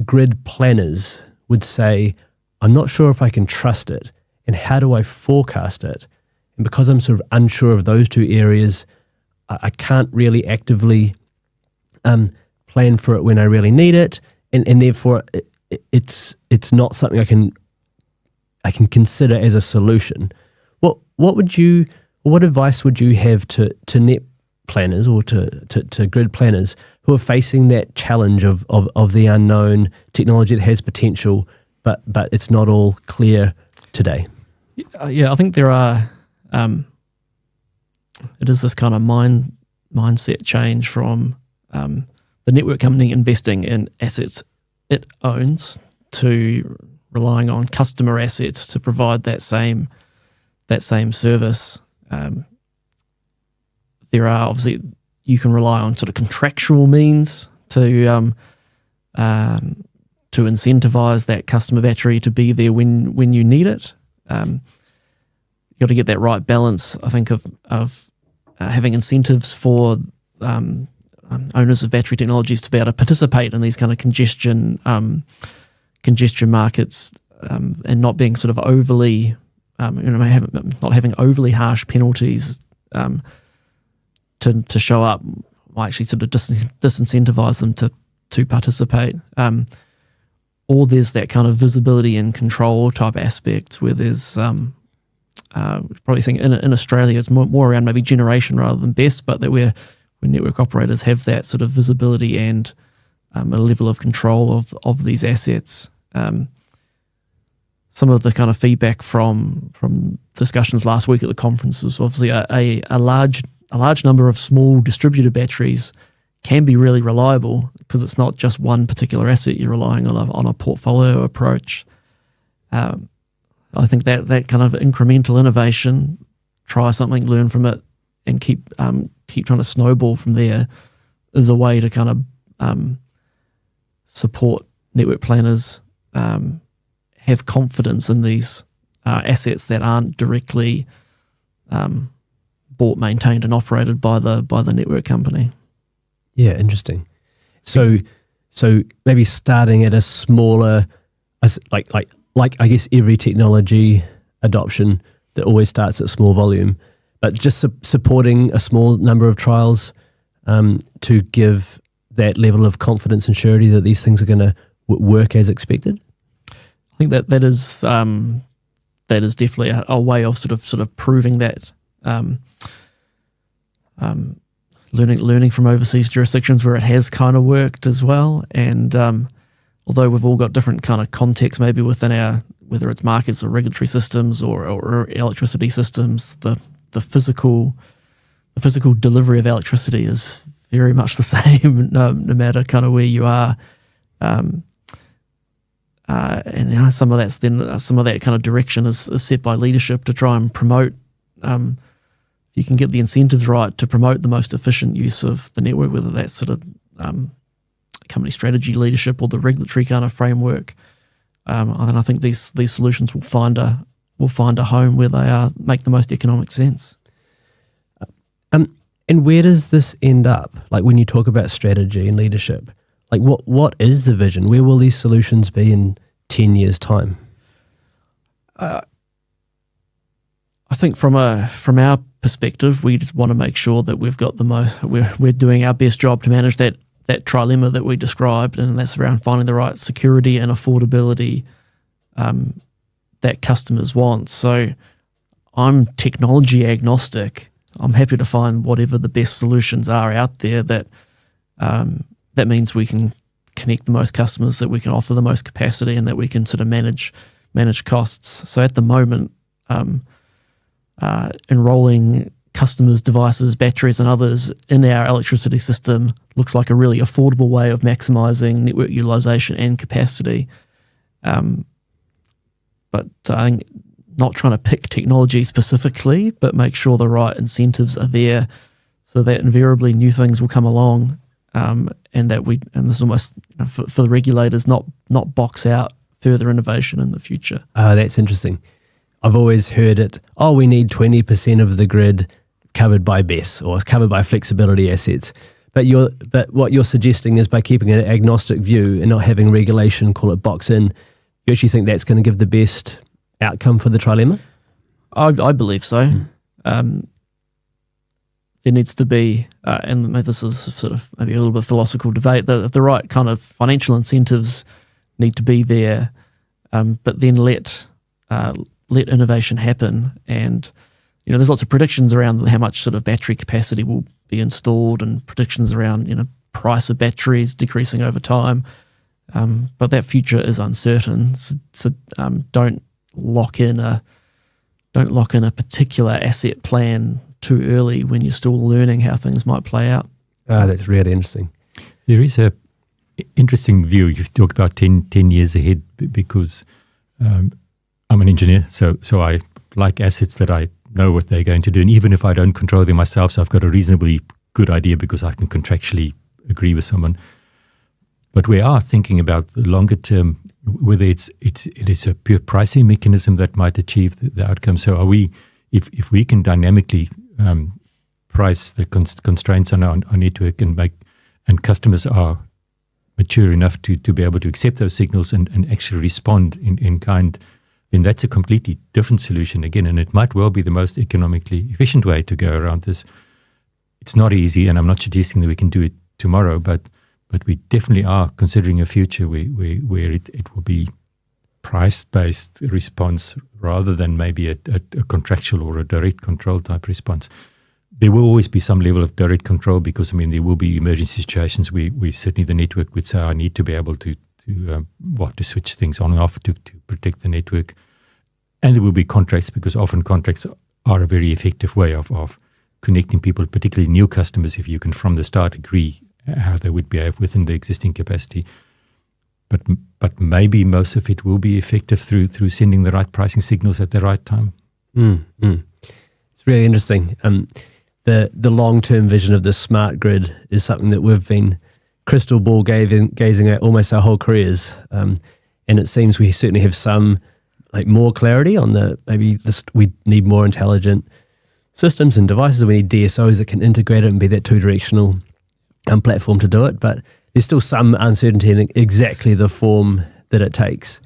grid planners would say, I'm not sure if I can trust it, and how do I forecast it? And because I'm sort of unsure of those two areas, I can't really actively plan for it when I really need it, and therefore it's not something I can consider as a solution. What advice would you have to net planners, or to grid planners who are facing that challenge of the unknown technology that has potential, but it's not all clear today? Yeah, I think there are. It is this kind of mindset change from the network company investing in assets it owns to relying on customer assets to provide that same service. There are obviously, you can rely on sort of contractual means to incentivize that customer battery to be there when you need it. You've got to get that right balance, I think, of having incentives for owners of battery technologies to be able to participate in these kind of congestion markets, and not being sort of overly, not having overly harsh penalties to show up, might actually sort of disincentivize them to participate. Or there's that kind of visibility and control type aspect where there's probably think in Australia it's more around maybe generation rather than BESS, but that where network operators have that sort of visibility and a level of control of these assets. Some of the kind of feedback from discussions last week at the conference was obviously a large number of small distributed batteries can be really reliable because it's not just one particular asset you're relying on a portfolio approach. I think that kind of incremental innovation, try something, learn from it, and keep trying to snowball from there is a way to kind of support network planners have confidence in these assets that aren't directly bought, maintained, and operated by the network company. Yeah, interesting. So maybe starting at a smaller, like I guess every technology adoption that always starts at small volume, but just supporting a small number of trials to give that level of confidence and surety that these things are going to work as expected. I think that is definitely a way of sort of proving that. Learning from overseas jurisdictions where it has kind of worked as well, and although we've all got different kind of contexts, maybe within our, whether it's markets or regulatory systems or electricity systems, the physical delivery of electricity is very much the same, no matter kind of where you are. And some of that kind of direction is set by leadership to try and promote. You can get the incentives right to promote the most efficient use of the network, whether that's sort of company strategy leadership or the regulatory kind of framework. And I think these solutions will find a home where they make the most economic sense. And where does this end up? Like when you talk about strategy and leadership, like what is the vision? Where will these solutions be in 10 years' time? I think from our perspective, we just want to make sure that we've got we're doing our best job to manage that trilemma that we described, and that's around finding the right security and affordability that customers want. So I'm technology agnostic. I'm happy to find whatever the best solutions are out there that means we can connect the most customers, that we can offer the most capacity, and that we can sort of manage costs. So at the moment, enrolling customers' devices, batteries and others in our electricity system looks like a really affordable way of maximising network utilisation and capacity. But I think not trying to pick technology specifically, but make sure the right incentives are there so that invariably new things will come along, and this is almost for the regulators not box out further innovation in the future. That's interesting. I've always heard it, we need 20% of the grid covered by BESS or covered by flexibility assets. But what you're suggesting is by keeping an agnostic view and not having regulation, call it box in, you actually think that's going to give the best outcome for the trilemma? I believe so. There needs to be, and this is sort of maybe a little bit philosophical debate, the right kind of financial incentives need to be there, but then let innovation happen. And there's lots of predictions around how much sort of battery capacity will be installed, and predictions around price of batteries decreasing over time. But that future is uncertain. So don't lock in a particular asset plan too early when you're still learning how things might play out. That's really interesting. There is a interesting view. You talk about 10 years ahead because I'm an engineer, so I like assets that I know what they're going to do. And even if I don't control them myself, so I've got a reasonably good idea because I can contractually agree with someone. But we are thinking about the longer term, whether it is a pure pricing mechanism that might achieve the outcome. So are we, if we can dynamically price the constraints on our network and customers are mature enough to be able to accept those signals and actually respond in kind, then that's a completely different solution again. And it might well be the most economically efficient way to go around this. It's not easy, and I'm not suggesting that we can do it tomorrow, but we definitely are considering a future where it will be price-based response rather than maybe a contractual or a direct control type response. there will always be some level of direct control because, I mean, there will be emergency situations where certainly the network would say, I need to be able to switch things on and off to protect the network. And there will be contracts, because often contracts are a very effective way of connecting people, particularly new customers, if you can from the start agree how they would behave within the existing capacity. But maybe most of it will be effective through sending the right pricing signals at the right time. It's really interesting. The long-term vision of the smart grid is something that we've been crystal ball gazing at almost our whole careers. And it seems we certainly have some more clarity on we need more intelligent systems and devices. We need DSOs that can integrate it and be that two-directional platform to do it. But there's still some uncertainty in exactly the form that it takes,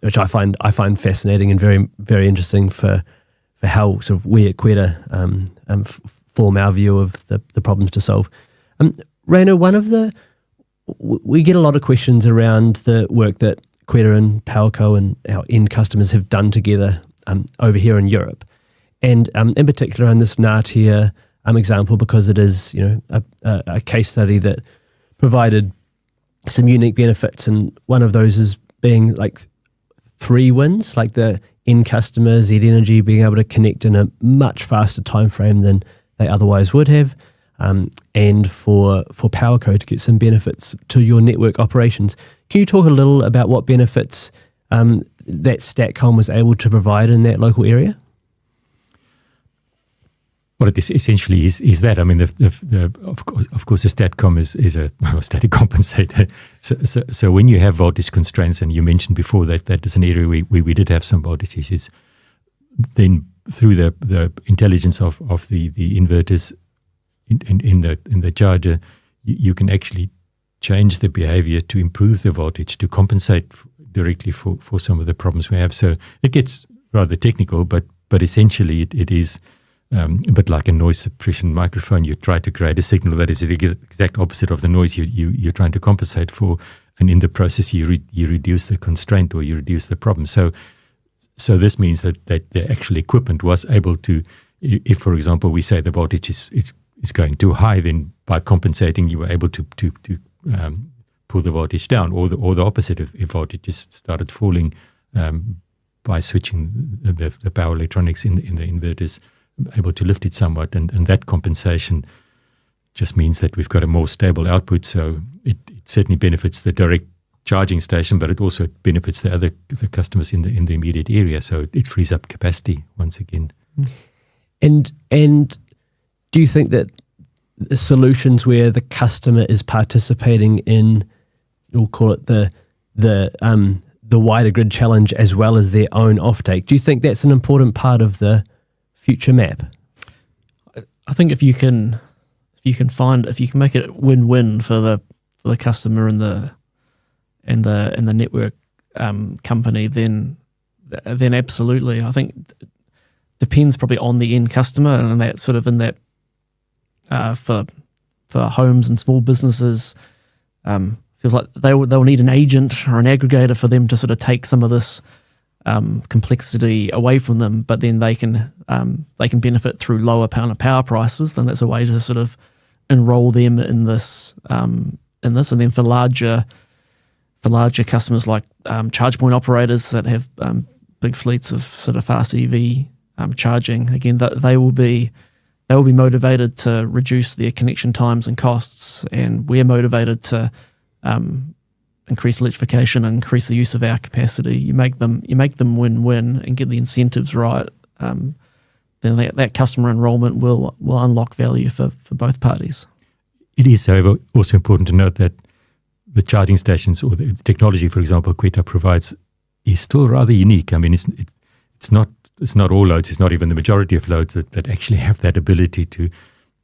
which I find fascinating and very, very interesting for how sort of we at Kwetta form our view of the problems to solve. Ryno, we get a lot of questions around the work that Kwetta and Powerco and our end customers have done together over here in Europe, and in particular on this naar example, because it is a case study that provided some unique benefits, and one of those is being 3 wins, like the end customer, Z Energy, being able to connect in a much faster time frame than they otherwise would have, and for Powerco to get some benefits to your network operations. Can you talk a little about what benefits that StatCom was able to provide in that local area? What it is essentially is that, I mean, of course, the StatCom is a static compensator. So when you have voltage constraints, and you mentioned before that is an area where we did have some voltage issues, then through the intelligence of the inverters in the charger, you can actually change the behavior to improve the voltage to compensate directly for some of the problems we have. So it gets rather technical, but essentially it is a bit like a noise suppression microphone. You try to create a signal that is the exact opposite of the noise you're trying to compensate for, and in the process you reduce the constraint, or you reduce the problem. So this means that the actual equipment was able to, if for example we say the voltage is going too high, then by compensating you were able to pull the voltage down, or the opposite, if voltage just started falling by switching the power electronics in the inverters, able to lift it somewhat, and that compensation just means that we've got a more stable output. So it certainly benefits the direct charging station, but it also benefits the customers in the immediate area. So it frees up capacity once again. And do you think that the solutions where the customer is participating in, we'll call it the wider grid challenge as well as their own offtake, do you think that's an important part of the future map? I think if you can make it win-win for the customer and the network company, then absolutely. I think it depends probably on the end customer, and that sort of in that for homes and small businesses, feels like they'll need an agent or an aggregator for them to sort of take some of this complexity away from them, but then they can benefit through lower power prices. Then that's a way to sort of enroll them in this, and then for larger customers like charge point operators that have big fleets of sort of fast EV charging, again, that they will be motivated to reduce their connection times and costs, and we're motivated to increase electrification and increase the use of our capacity. You make them win-win and get the incentives right, then that customer enrollment will unlock value for both parties. It is, however, also important to note that the charging stations, or the technology, for example, Kwetta provides, is still rather unique. I mean, it's not all loads. It's not even the majority of loads that actually have that ability to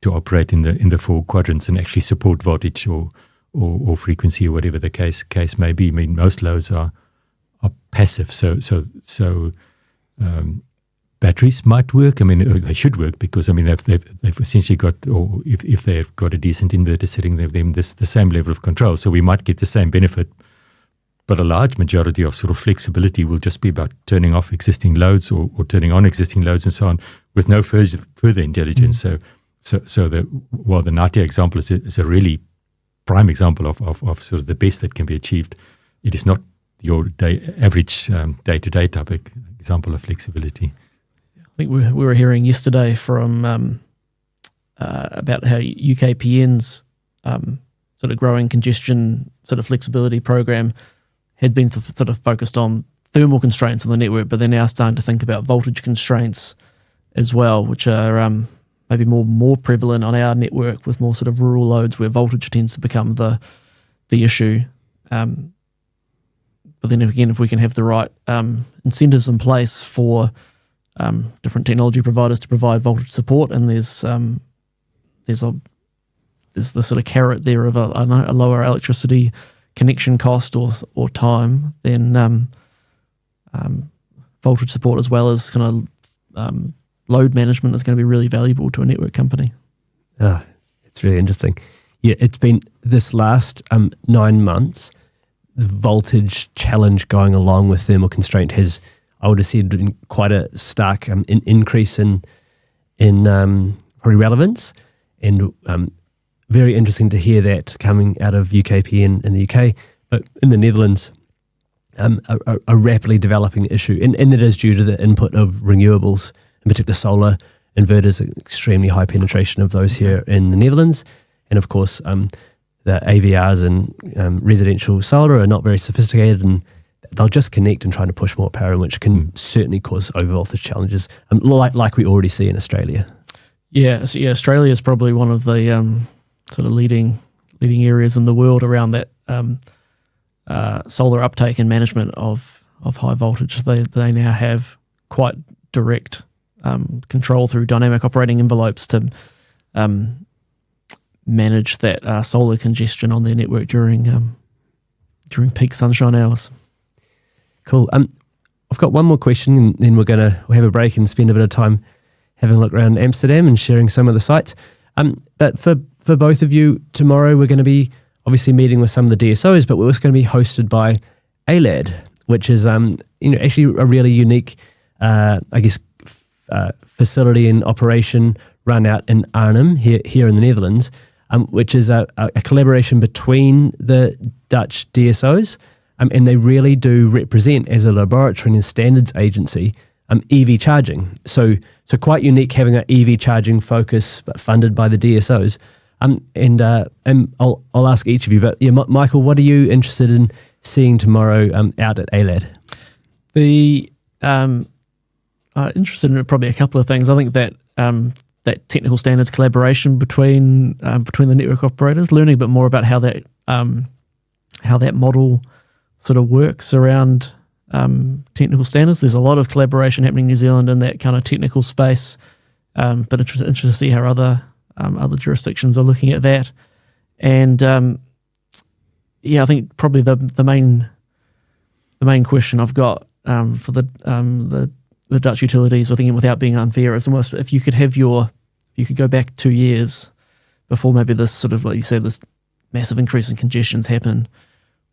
operate in the 4 quadrants and actually support voltage or frequency, or whatever the case may be. I mean, most loads are passive, so batteries might work. I mean, they should work, because I mean they've essentially got, or if they've got a decent inverter sitting there, them the same level of control. So we might get the same benefit But a large majority of sort of flexibility will just be about turning off existing loads or turning on existing loads and so on, with no further intelligence. So the Natia example is a really prime example of sort of the best that can be achieved. It is not your average day-to-day type example of flexibility. I think we were hearing yesterday from about how UKPN's sort of growing congestion sort of flexibility program had been sort of focused on thermal constraints on the network, but they're now starting to think about voltage constraints as well, which are maybe more prevalent on our network with more sort of rural loads where voltage tends to become the issue. But then again, if we can have the right incentives in place for different technology providers to provide voltage support, and there's the sort of carrot there of a lower electricity connection cost or time, then voltage support as well as kind of load management is going to be really valuable to a network company. It's really interesting. Yeah, it's been this last 9 months, the voltage challenge going along with thermal constraint has, I would have said, been quite a stark increase in probably relevance, and very interesting to hear that coming out of UKPN in the UK, but in the Netherlands, a rapidly developing issue, and that is due to the input of renewables, in particular solar inverters, extremely high penetration of those here in the Netherlands, and of course the AVRs and residential solar are not very sophisticated, and they'll just connect and trying to push more power in, which can certainly cause overvoltage challenges, like we already see in Australia. Yeah, Australia is probably one of the sort of leading areas in the world around that solar uptake and management of high voltage. They now have quite direct control through dynamic operating envelopes to manage that solar congestion on their network during peak sunshine hours. Cool. I've got one more question, and then we'll have a break and spend a bit of time having a look around Amsterdam and sharing some of the sites. But for both of you, tomorrow we're going to be obviously meeting with some of the DSOs, but we're also going to be hosted by ALAD, which is actually a really unique, facility and operation run out in Arnhem here in the Netherlands, which is a collaboration between the Dutch DSOs, and they really do represent, as a laboratory and standards agency, EV charging. So quite unique having an EV charging focus, but funded by the DSOs. And I'll ask each of you, but yeah, Michael, what are you interested in seeing tomorrow out at ALAD? Interested in probably a couple of things. I think that that technical standards collaboration between the network operators, learning a bit more about how that model sort of works around technical standards. There's a lot of collaboration happening in New Zealand in that kind of technical space, but interested to see how other jurisdictions are looking at that. And I think probably the main question I've got for the Dutch utilities, I think, without being unfair, is almost if you could go back 2 years before maybe this sort of, like you said, this massive increase in congestions happen.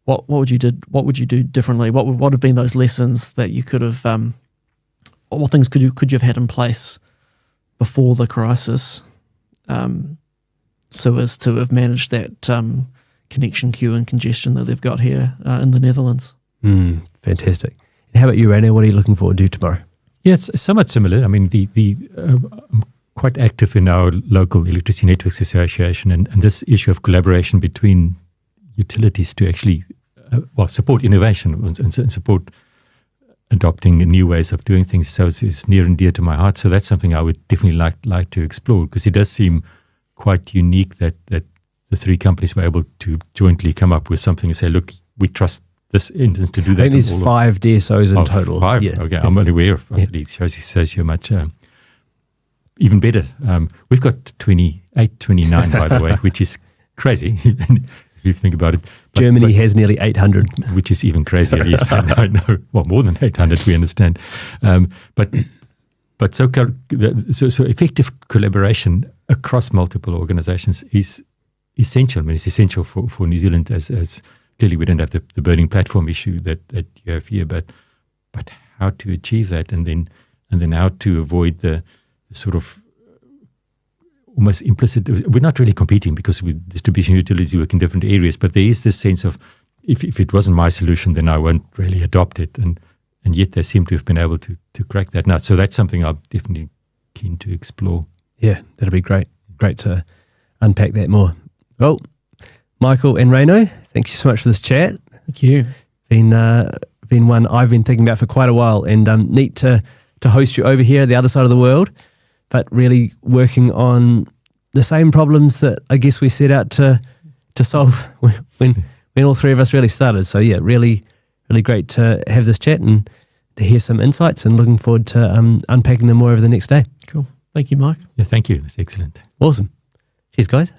What would you do differently? What would have been those lessons that you could have? What things could you have had in place before the crisis, so as to have managed that connection queue and congestion that they've got here in the Netherlands? Fantastic. And how about you, Ryno? What are you looking forward to tomorrow? Yeah, it's somewhat similar. I mean, I'm quite active in our local Electricity Networks Association, and this issue of collaboration between utilities to actually support innovation and support adopting new ways of doing things. So it's near and dear to my heart. So that's something I would definitely like to explore, because it does seem quite unique that the three companies were able to jointly come up with something and say, look, we trust this instance to do that. I think there's 5 DSOs in total. 5? Yeah. Okay, I'm not aware of it. It shows you much. Even better. We've got 28, 29, by the way, which is crazy. If you think about it. Germany has nearly 800. Which is even crazier, yes, I know. Well, more than 800, we understand. But so effective collaboration across multiple organizations is essential. I mean, it's essential for New Zealand as clearly we don't have the burning platform issue that you have here, but how to achieve that, and then how to avoid the sort of almost implicit. We're not really competing because with distribution utilities, we work in different areas, but there is this sense of if it wasn't my solution, then I won't really adopt it, and yet they seem to have been able to crack that nut. So that's something I'm definitely keen to explore. Yeah, that'll be great. Great to unpack that more. Well, Michael and Ryno, thank you so much for this chat. Thank you. Been one I've been thinking about for quite a while, and neat to host you over here, the other side of the world, but really working on the same problems that I guess we set out to solve when all three of us really started. So yeah, really, really great to have this chat and to hear some insights, and looking forward to unpacking them more over the next day. Cool. Thank you, Mike. Yeah, thank you. That's excellent. Awesome. Cheers, guys.